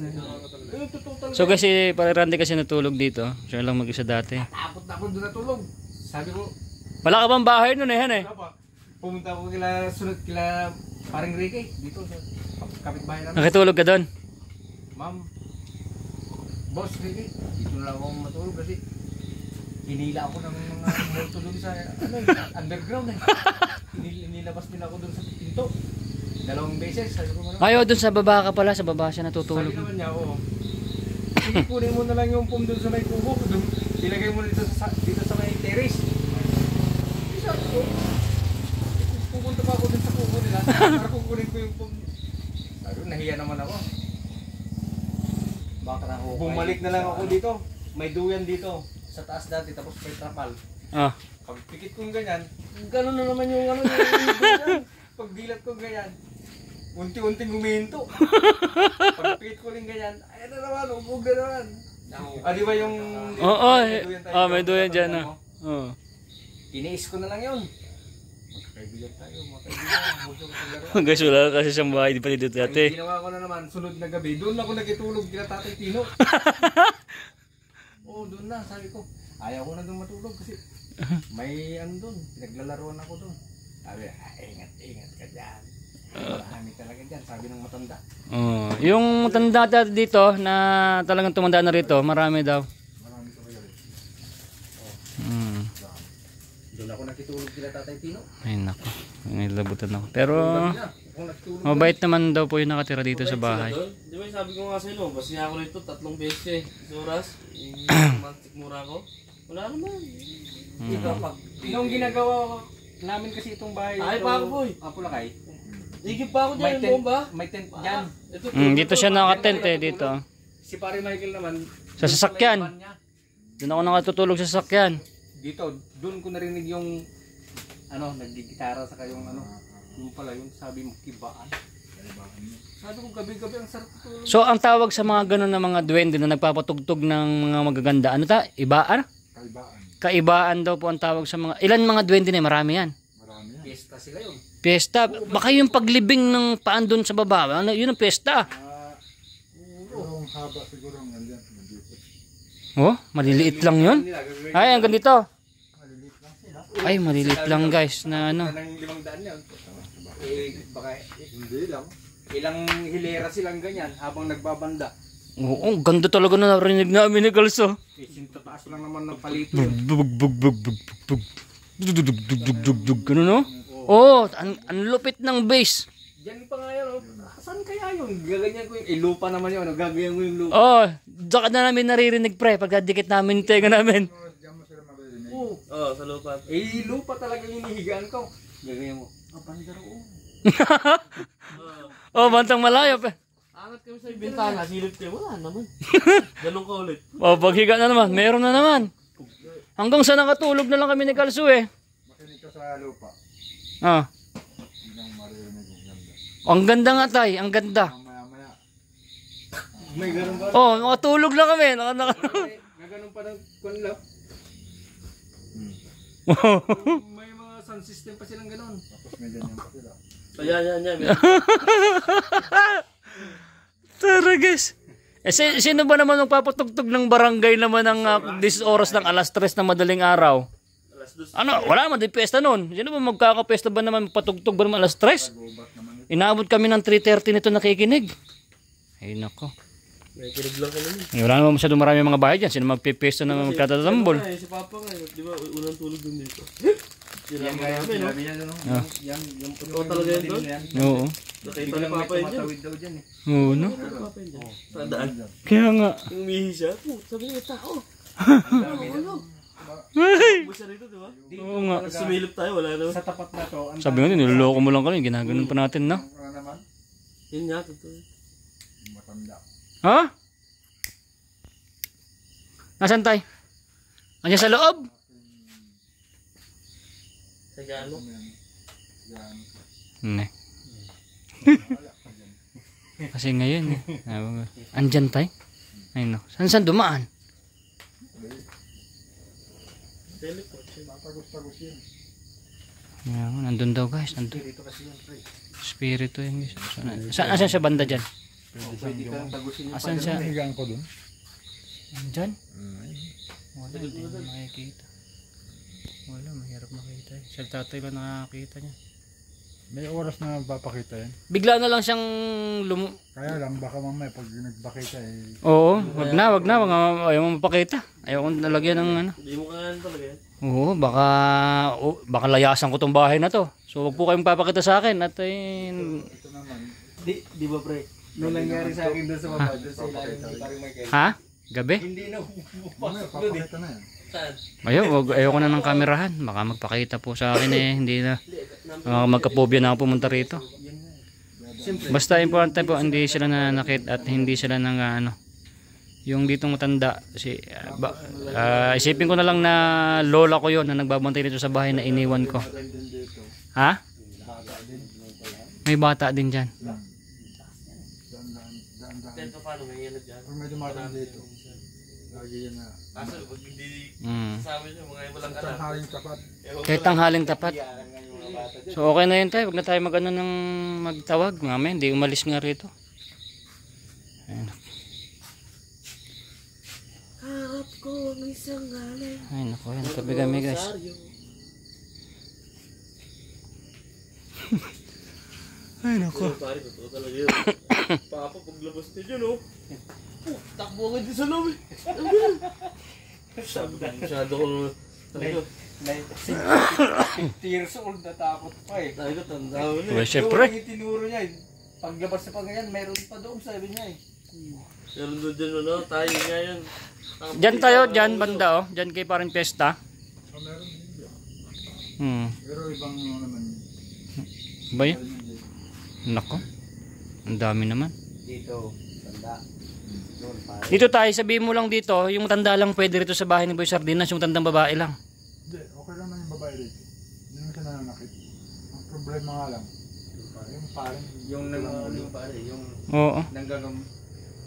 Totoo talaga. So kasi, para Randy kasi natulog dito. Siya lang mag-isa dati. Takot na ako doon natulog. Sabi ko, Wala ka bang bahay nun eh, han eh? wala pa. Pumunta ako kila paring Ricky dito sa kapitbahay namin. Nakitulog ka doon? Ma'am, boss Ricky, dito na lang ako matulog kasi hinila ako ng mga multo doon sa underground eh. Inilabas nila ako doon sa pinto. 2 beses. Sabi ko naman. Ayaw doon sa baba ka pala, sa baba siya natutulog. Sabi naman niya, oo. Sige, kunin mo na lang yung pum doon sa may kubo. Doon, ilagay mo dito sa may terrace. Sabi ko, pupunta pa ako doon sa kubo nila. Para kukunin ko yung pum. Sabi ko, nahiya naman ako. Baka na ako. Bumalik na lang ako dito. May duyan dito. Sa taas dati, tapos may trapal. Ah. Pag pikit kong ganyan, gano'n na naman yung ano yung duyan. Pag dilat ko ganyan, unti-unting huminto. Pag pikit ko rin ganyan, ayan na naman, ubog na naman. Di ba yung... Oo, tayo, may duyan dyan ano ah. mo? Oo. Tiniis ko na lang yun. Magkakaibigan tayo, magkakaibigan. Guys, wala kasi siyang bahay, di pa dito Ang dati. ginawa ko na naman, sunod na gabi, doon ako nagitulog kila Tatay Tino. Oo, doon na, sabi ko. Ayaw ko na doon matulog kasi may ano doon, pinaglalaroan ako doon. Sabi, ingat ka dyan. Marami talaga dyan, sabi ng matanda. Oh, yung matanda dati dito na talagang tumanda na rito, marami daw. Marami sa kaya rin. Doon ako nakitulog kila Tatay Tino. Ay nako, nilabutan ako. Pero Gabi na, ako nakitulog. mabait naman daw po yung nakatira dito sa bahay. Di ba sabi ko nga sa'yo, basi ako rito 3 beses eh. Suras, mantik mura ko. Wala naman. Ito, nung ginagawa namin kasi itong bahay. Ay, ito, Paco Boy. Apulakay. Igip pa ako dyan, bomba. May tent dyan. Ito, Dito siya nakatent eh, dito. Si Pare Michael naman. Sa sasakyan. Van niya. Doon ako nakatutulog sa sasakyan. Dito, doon ko narinig yung ano, nagigitara sa kayong ano. Yung pala yung sabi mo, kibaan. Sabi ko gabi-gabi ang sarap tulog. So ang tawag sa mga ganun na mga duwende na nagpapatugtog ng mga magaganda, ano ta? Ibaan? Kaibaan. Kaibaan daw po ang tawag sa mga... Ilan mga duwende na? Marami yan. Marami yan. Fiesta sila yun. Piyesta. Baka yung paglibing ng paan doon sa baba. Ano, yun ang piyesta. Pero ang haba siguro ang nandyan. Nandito. Oh, maliliit lang yun. Ay, hanggang dito. Maliliit lang sila. Ay, maliliit lang guys na ano. Nang 500 yun. Baka Hindi lang. ilang hilera silang ganyan habang nagbabanda. Oo, ang ganda talaga na narinig namin ni Kalso. Tataas lang naman ng palito. Bug bug bug bug bug. Dug dug dug dug dug. Ganun no? Oh, ang lupit ng bass. Diyan pa nga yun. Oh. Saan kaya yun? Gaganyan ko yung lupa naman yun. Oh. Gagayan ko yung lupa. Oh, saka na namin naririnig pre pagkadikit namin yung tenga namin. Diyan mo sila maririnig. Oo. Oo, sa lupa. Lupa talaga yung hinihigaan ko. Gagayan mo. Bandaro. Oh, bantang malayo pa. Angat kami sa bintana, silip kayo. Wala naman. Galong ka ulit. Oh, paghiga na naman, meron na naman. Hanggang sa nakatulog na lang kami ni Kalso eh. Makinig ka sa lupa. Ah, Hindi nang maririnig yung ganda. ang ganda nga tay, ang ganda. Maya-maya. May ganun ba? Oh, nakatulog lang kami. Gaganon pa ng kunlap. May mga sound system pa silang ganon. Tapos may ganyan pa sila. Ayan. Tara guys. Eh, sino ba naman magpapatugtog ng barangay naman ng this oras ng 3:00 ng madaling araw? Ano, wala naman din pesta noon. Sino ba magkakapesta ba naman, patugtog ba naman alas 3? Inaabot kami ng 3:30 nito nakikinig. Ay nako. Nakikinig lang kami. Wala naman masyadong marami mga bahay dyan. Sino magpipesta na magtatatambol? Si Papa nga, di ba, unang tulog dun dito. Yan kaya ang sinabi niya doon. Yan, yung Totoo talaga yan doon? Oo. Nakita ni Papa yun dyan. tumatawid daw dyan eh. Oo, no? Nakita ni Papa yun dyan. Sa daan. Kaya nga. Yung umihi siya, sabi niya, tao. Buo siya rito, di ba? Oo nga. Sumilip tayo, wala naman. Sa tapat na to, ang Sabi nga, niloloko mo lang kami. Ginaganon pa natin, no? ano naman, Yun nga, totoo. matanda. Ha? Nasaan tayo? Andiyan sa loob? Sa gano? Ne. Kasi ngayon eh. Andyan tayo? Ay no. Saan dumaan? Teleport. Matagos-tagos yun. Ayan, nandun daw guys. Nandun. Dito kasi yun, pre. Spirito yan guys. Asan siya banda dyan? Pwede kang tagusin yung Asan siya? Higaan ko dun. Andyan? Wala, hindi mo makikita. Wala, mahirap makita eh. Siya tatay ba nakakita niya? May oras na papakita yan. Bigla na lang siyang Kaya lang, baka mamaya pag nagpakita eh. Oo, wag na. Ayaw mo mapakita. Ayaw ko nalagyan ng ano. Hindi mo kailangan talaga yan. Oo, baka layasan ko tong bahay na to. So wag po kayong papakita sa akin at Ito naman. Di ba pre? Nung nangyari sa akin doon sa baba, doon sa ilalim ni Paring Michael. ha? Gabi? Hindi na Mamaya papakita na yan. Saan? Ayoko na ng kamerahan. Baka magpakita po sa akin eh. Hindi na. Magkapobya na ako pumunta rito. Basta importante po, hindi sila nananakit at hindi sila nang ano. Yung ditong matanda, isipin ko na lang na lola ko yon na nagbabantay dito sa bahay na iniwan ko. Ha? May bata din dyan. Dito paano, may yan dyan. Kung may dumadaan dito, lagi yan na. Kaso, pag hindi Mm. sabi niyo, mga walang anak. Tanghaling tapat. Kahit tanghaling tapat. So okay na yun tayo. Huwag na tayo mag-ano ng magtawag. Mamaya hindi umalis nga rito. Ayan. Harap ko ang isang galing. Ay naku, yan. Tabi kami guys. Ay naku. Pare, totoo talaga yun. Papa, paglabas niyo dyan, oh. Takbo agad din sa loob, eh. Masyado ko talaga. 50 years old, natakot pa eh. Talaga, tanda ko na, Well, eh. syempre. Yung itinuro niya eh. Paglabas sa pangayan, mayroon pa doon, sabi niya eh. Pero doon dyan, ano, tayo nga yan. Diyan tayo, diyan banda oh. Diyan kay parang pesta. So, meron din. Pero ibang ano naman yun. Ba yun? Nako. Ang dami naman. Dito, tanda. Doon, pa. Dito tayo, sabihin mo lang dito, yung tanda lang pwede rito sa bahay ni Boy Sardinas, yung tandang babae lang. Hindi, okay lang na yung babae rito. Hindi naman siya nananakit. Ang problema nga lang, yung parang Yung pare, yung Oo.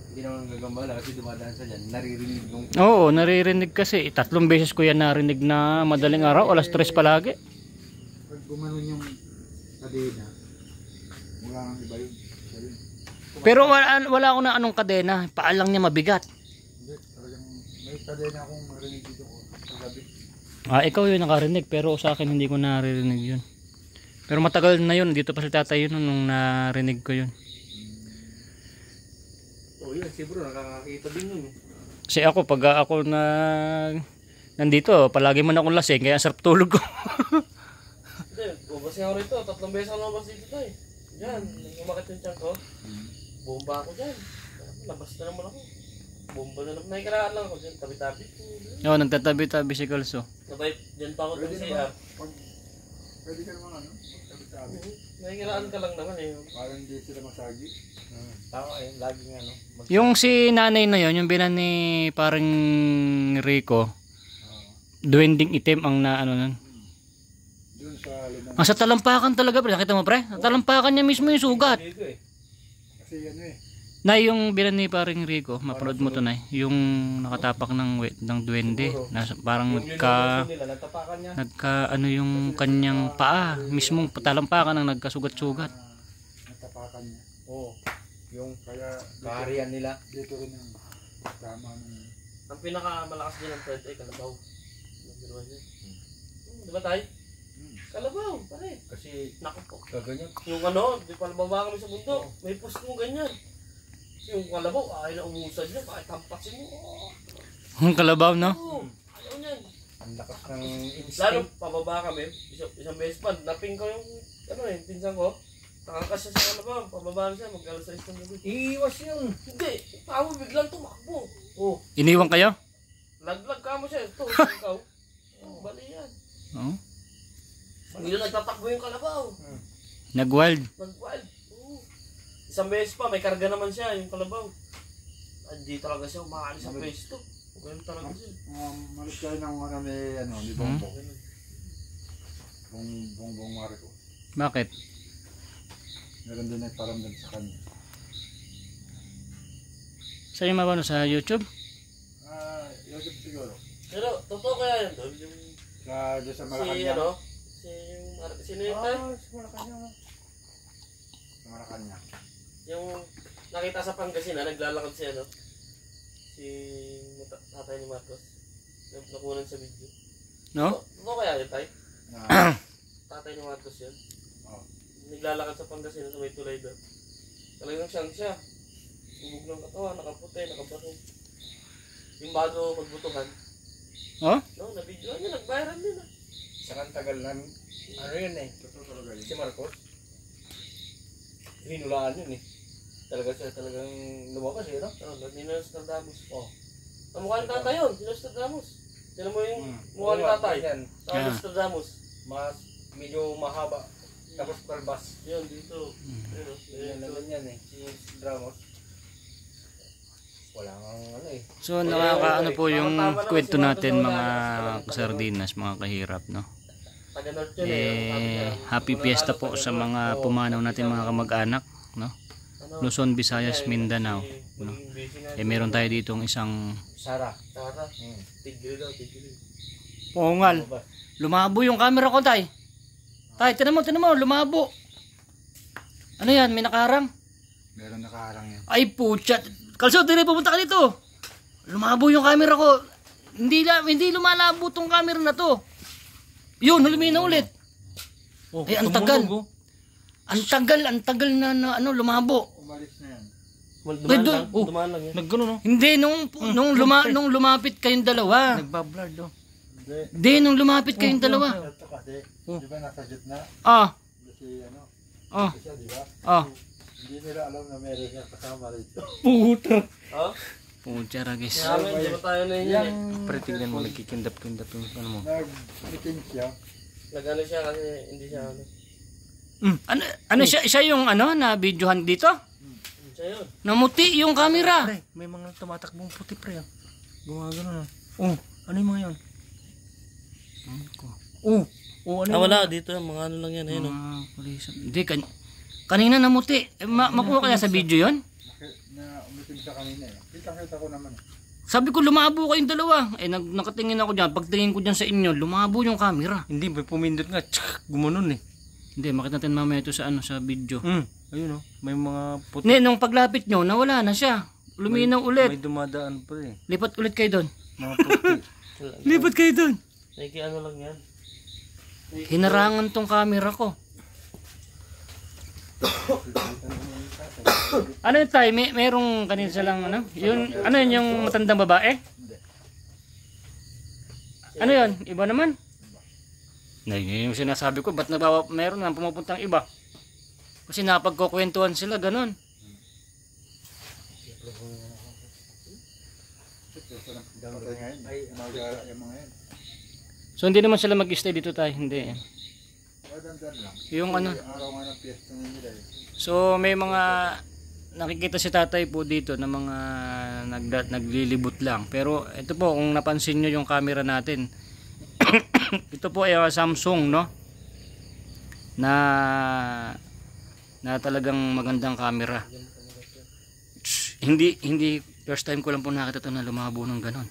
hindi naman gagambala kasi dumadaan sa dyan, naririnig yung Oo, naririnig kasi. 3 beses ko yan narinig na madaling araw, alas 3 palagi. pag gumanon yung kadena, wala nang iba yun. Siya yun. Pero wala ako na anong kadena. Paalang niya mabigat. Hindi, talagang may kadena akong marinig dito ko sa gabi. Ikaw yun nakarinig, pero sa akin hindi ko naririnig yun. Pero matagal na yun, dito pa si tatay yun nung narinig ko yun. Oh, yun, si bro, nakakakita din yun, eh. Kasi ako, pag ako nandito, palagi man akong lasing, kaya sarap tulog ko. Hindi, ubas nga ako rito. 3 beses ako lumabas dito tayo. Yan, umakit yung tiyan ko. Bomba ako dyan. Labas na naman ako. Bomba na naman. Nakikiraan lang ako dyan. Tabi-tabi. Oo, nagtatabi-tabi si Kalso. Sabay, dyan pa ako dyan sa CR. Pwede ka naman ano, magsabi. Nakikiraan ka lang naman eh. Parang hindi sila masagi. tama eh, laging ano. Yung si nanay na yon, yung binan ni parang Rico, duwending itim ang na ano nun. Doon sa limang. Ang sa talampakan talaga, pre. Nakita mo, pre? Sa talampakan niya mismo yung sugat. Kasi ano eh. Na yung bilan ni parang Rico, mapanood mo to na yung nakatapak ng duwende. Parang Nagtapakan niya. ano yung kanyang paa, mismong talampakan ang nagkasugat-sugat. Natapakan niya. Oo. Yung Kaya kaharian nila. dito rin yung tama ng Ang pinakamalakas dyan ng third ay kalabaw. Di ba tayo? Kalabaw, pare. Kasi Naku po. kaganyan. Yung ano, di pa baba kami sa bundok. May post mo ganyan. Yung kalabaw, ayaw na umusad niya. Kahit tampasin mo. Ang kalabaw, no? Oo. Ayaw niyan. Ang lakas ng instinct. Lalo, pababa kami. Isang beses pa, naping ko yung, pinsan ko. Nakakas siya sa kalabaw. Pababa siya, mag-alas 6 ng gabi. Iiwas yun. Hindi, tao biglang tumakbo. Oh, Iniwan kayo? laglag ka mo siya. Ito, ikaw. Bali yan. Oo. Hindi na nagtatakbo yung kalabaw. Nag-wild. Nag-wild. Oo. Isang beses pa, may karga naman siya, yung kalabaw. Hindi talaga siya umaalis sa pwesto. Ganun talaga siya. Malit kayo ng ano ni Bongbong. Bongbong Marcos. Bakit? Meron din nagparamdam sa kanya. Sa'yo mabano sa YouTube? YouTube siguro. Pero, totoo kaya yun doon? Yung Doon sa si, Malacanang. sino yun tayo? Sa Malacanang. Sa Malacanang. Yung nakita sa Pangasinan, naglalakad si tatay ni Marcos. Nakunan sa video. No? Totoo kaya yun tayo? Tatay ni Marcos yun. Oo. Naglalakad sa Pangasinan sa may tulay doon. Talagang siyang siya. Bubog ng katawan, nakaputi, nakabarong. Yung bago magbutuhan. Oh? No, nabidyoan niya, nag-viral din ah. Saka tagal na, ano yun eh. Totoo talaga yun. Si Marcos. Hinulaan yun eh. Talagang lumabas eh, no? Oh, ni Nostradamus. Oh. Ang mukha ni tatay yun, si Nostradamus. Sino mo yung mukha ni Oo nga, tatay? yan. Sa Yeah. Nostradamus. Medyo mahaba. Tapos balbas. Yun, dito. Yun, Yan naman yan eh. Si Dramos. Wala kang ano eh. So nakakaano po yung kwento natin mga kasardinas, mga kahirap, no? Taga-North yun eh. Happy fiesta po sa mga pumanaw natin mga kamag-anak, no? Luzon, Visayas, Mindanao, no? Meron tayo ditong isang Sara. Tara. Tigil daw, tigil. pungal. Lumabo yung camera ko, tay. Tay, tinan mo, lumabo. Ano yan, may nakarang? Meron nakaharang yan. Ay putya. Kalso, dire pupunta ka dito. Lumabo yung camera ko. Hindi lumalabo tong camera na to. Yun, luminaw ulit. Ay, ang tagal. Ang tagal na ano, lumabo. Umalis na yan. Dumaan lang yan. Nagano no? Hindi nung lumapit kayong dalawa. Nagbablard do. Hindi nung lumapit kayong dalawa. Ito kasi, di ba nasa gitna? Ah. Kasi ano, Ah. siya di ba? Ah. Hindi nila alam na meron siya kasama rito. Puta. Oh? Putya ragis. Namin, di ba tayo na yun eh. Pre, tignan mo, nagkikindap-kindap yung ano mo. Nag-meeting siya. Nag-ano siya kasi hindi siya ano. Ano siya yung ano na videohan dito? Siya yun. Namuti yung camera. Pre, may mga tumatakbong puti pre. Gumagano na. Oh, ano yung mga yan? Oh, ano yung Wala dito, mga ano lang yan. Ayun, Hindi, kanina namuti. Makuha kaya sa video yon? Na-meeting siya kanina eh. Kita ko naman eh. Sabi ko lumabo kayong dalawa. Nakatingin ako dyan. Pagtingin ko dyan sa inyo, lumabo yung camera. Hindi, may pumindot nga. Gumanon eh. Hindi, makita natin mamaya ito sa sa video. Ayun oh, may mga puti. Hindi, nung paglapit nyo, nawala na siya. Luminaw ulit. May dumadaan pa eh. Lipat ulit kayo doon. Mga puti. Lipat kayo doon. ano lang yan. Hinarangan tong camera ko. Ano yun tayo? Merong kanina silang ano? Yun, ano yun yung matandang babae? Ano yun? Iba naman? Yun yung sinasabi ko, ba't meron nang pumupuntang iba? Kasi napagkukwentuhan sila, ganun. So hindi naman sila mag-stay dito tayo, hindi. Yung ano? So may mga nakikita si tatay po dito na mga naglilibot lang. Pero ito po, kung napansin nyo yung camera natin, ito po ay Samsung, no? Na talagang magandang camera. Hindi first time ko lang po nakita ito na lumabo ng ganon.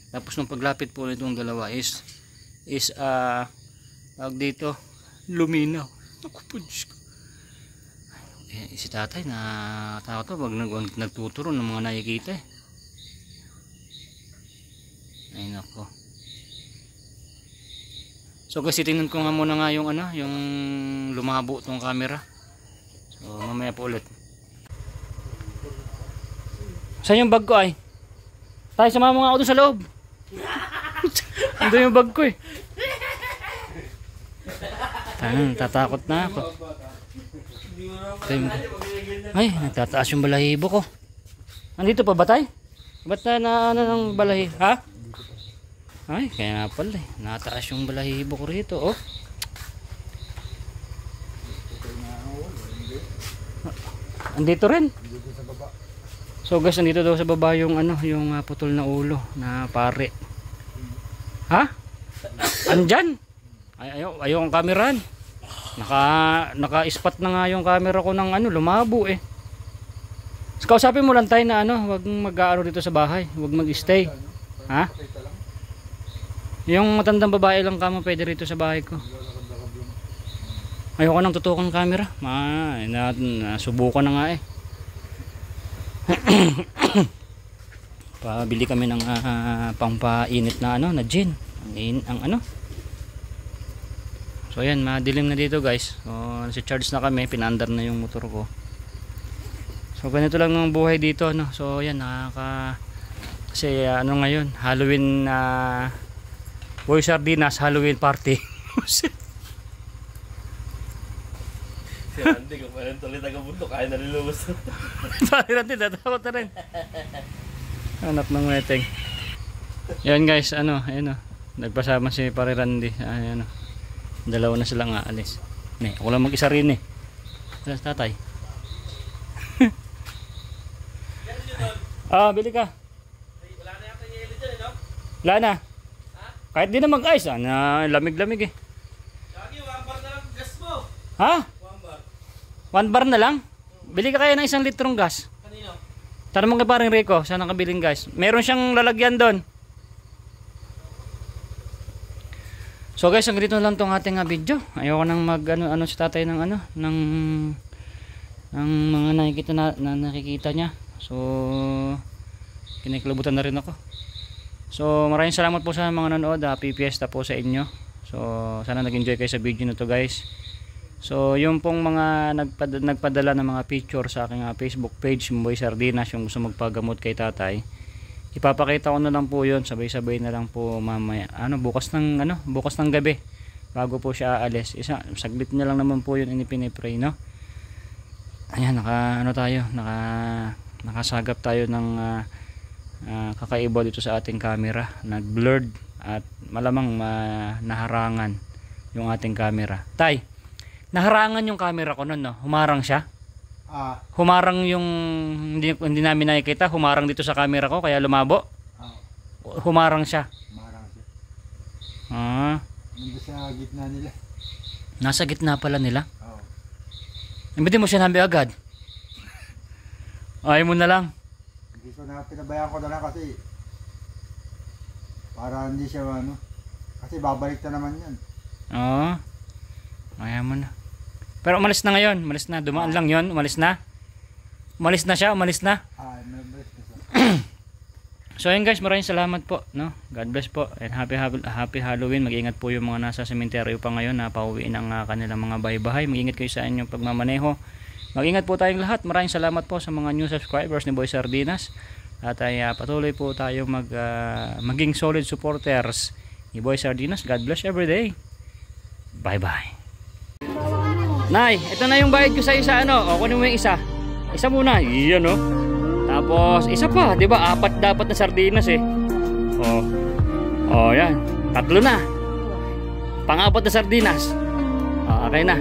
Tapos nung paglapit po nitong dalawa is tawag dito, luminaw. Ako po, Diyos ko. Si tatay na takot to pag nagtuturo ng mga nakikita eh. Ay nako. So guys, titingnan ko nga muna nga yung ano, yung lumabo tong camera. So mamaya po ulit. Saan yung bag ko ay? Tayo, samahan mo nga ako dun sa loob. Ando yung bag ko eh. Tatakot na ako. Ay, nagtataas yung balahibo ko. Nandito pa ba tayo? Ba't na ng balahibo? Ha? Ay, kaya nga pala eh. Nataas yung balahibo ko rito. Oh. Andito rin. So guys, nandito daw sa baba yung ano, yung putol na ulo na pare. Ha? Andyan? Ayaw ang kameran. Naka-spot na nga yung camera ko ng ano, lumabo eh. So, kausapin mo lang tayo na ano, wag mag-aano dito sa bahay, wag mag-stay. Ha? Yung matandang babae lang kamo pwede rito sa bahay ko. Ayoko nang tutukan camera. Nasubukan na nga eh. Pabili kami ng pampainit na ano, na gin. Ang ano. So ayan, madilim na dito guys. So nasi-charge na kami, pinaandar na yung motor ko. So ganito lang ang buhay dito, no. So ayan, kasi ano ngayon, Halloween Boy Sardinas Halloween party. Si Randy, kung parang tuloy taga-bundok, kaya nalilubos. Pari Randy, tatakot na rin. Anak ng weteng. Yan guys, ano, ayan o. Nagpasama si Pari Randy. Ayan o. Dalawa na silang aalis. Ako lang mag-isa rin eh. Alas tatay. Bili ka. Wala na yata yung yelo dyan, no? Wala na. Kahit di na mag-ice, lamig-lamig eh. Lagi, 1 bar na lang gas mo. Ha? 1 bar. 1 bar na lang? Bili ka kaya ng 1 litrong gas. Kanino? Tanong mo kay paring Rico, saan ang kabiling gas? Meron siyang lalagyan doon. So guys, ang ganito lang tong ating video. Ayoko nang mag-ano sa tatay ng ano, ng mga nakikita niya. So kinikilabutan na rin ako. So maraming salamat po sa mga nanood. Happy Fiesta po sa inyo. So sana nag-enjoy kayo sa video na to guys. So yung pong mga nagpadala ng mga picture sa aking Facebook page, Boy Sardinas, yung gusto magpagamot kay tatay, ipapakita ko na lang po yun, sabay-sabay na lang po mamaya, bukas ng gabi bago po siya aalis. Saglit niya lang naman po yun pinipray, no. Ayan, nakasagap tayo ng kakaiba dito sa ating camera, nag-blurred at malamang naharangan yung ating camera. Tay, naharangan yung camera ko nun, no? Humarang siya. Humarang yung hindi namin nakikita, humarang dito sa camera ko kaya lumabo. Humarang siya. Nandun sa gitna nila. Nasa gitna pala nila. Oo. Hindi mo siya nabi agad. Ayaw mo na lang. Hindi ko na, pinabayaan ko na lang kasi para hindi siya kasi babalik na naman yan. Oo. Ayaw mo na. Pero umalis na ngayon, umalis na, dumaan lang yon, umalis na. Umalis na siya, umalis na. Umalis na siya. So ayun guys, maraming salamat po, no. God bless po and happy Halloween. Mag-ingat po yung mga nasa sementeryo pa ngayon na pauwi ng kanilang mga bahay-bahay. Mag-ingat kayo sa inyong pagmamaneho. Mag-ingat po tayong lahat. Maraming salamat po sa mga new subscribers ni Boy Sardinas. At ay patuloy po tayo maging solid supporters ni Boy Sardinas. God bless every day. Bye-bye. Nay, ito na yung bayad ko sa isa, O, kunin mo yung isa. Isa muna. Iyan, Tapos, isa pa. Diba? 4 dapat na sardinas, eh. Yan. 3 na. Pang-4 na sardinas. Okay na.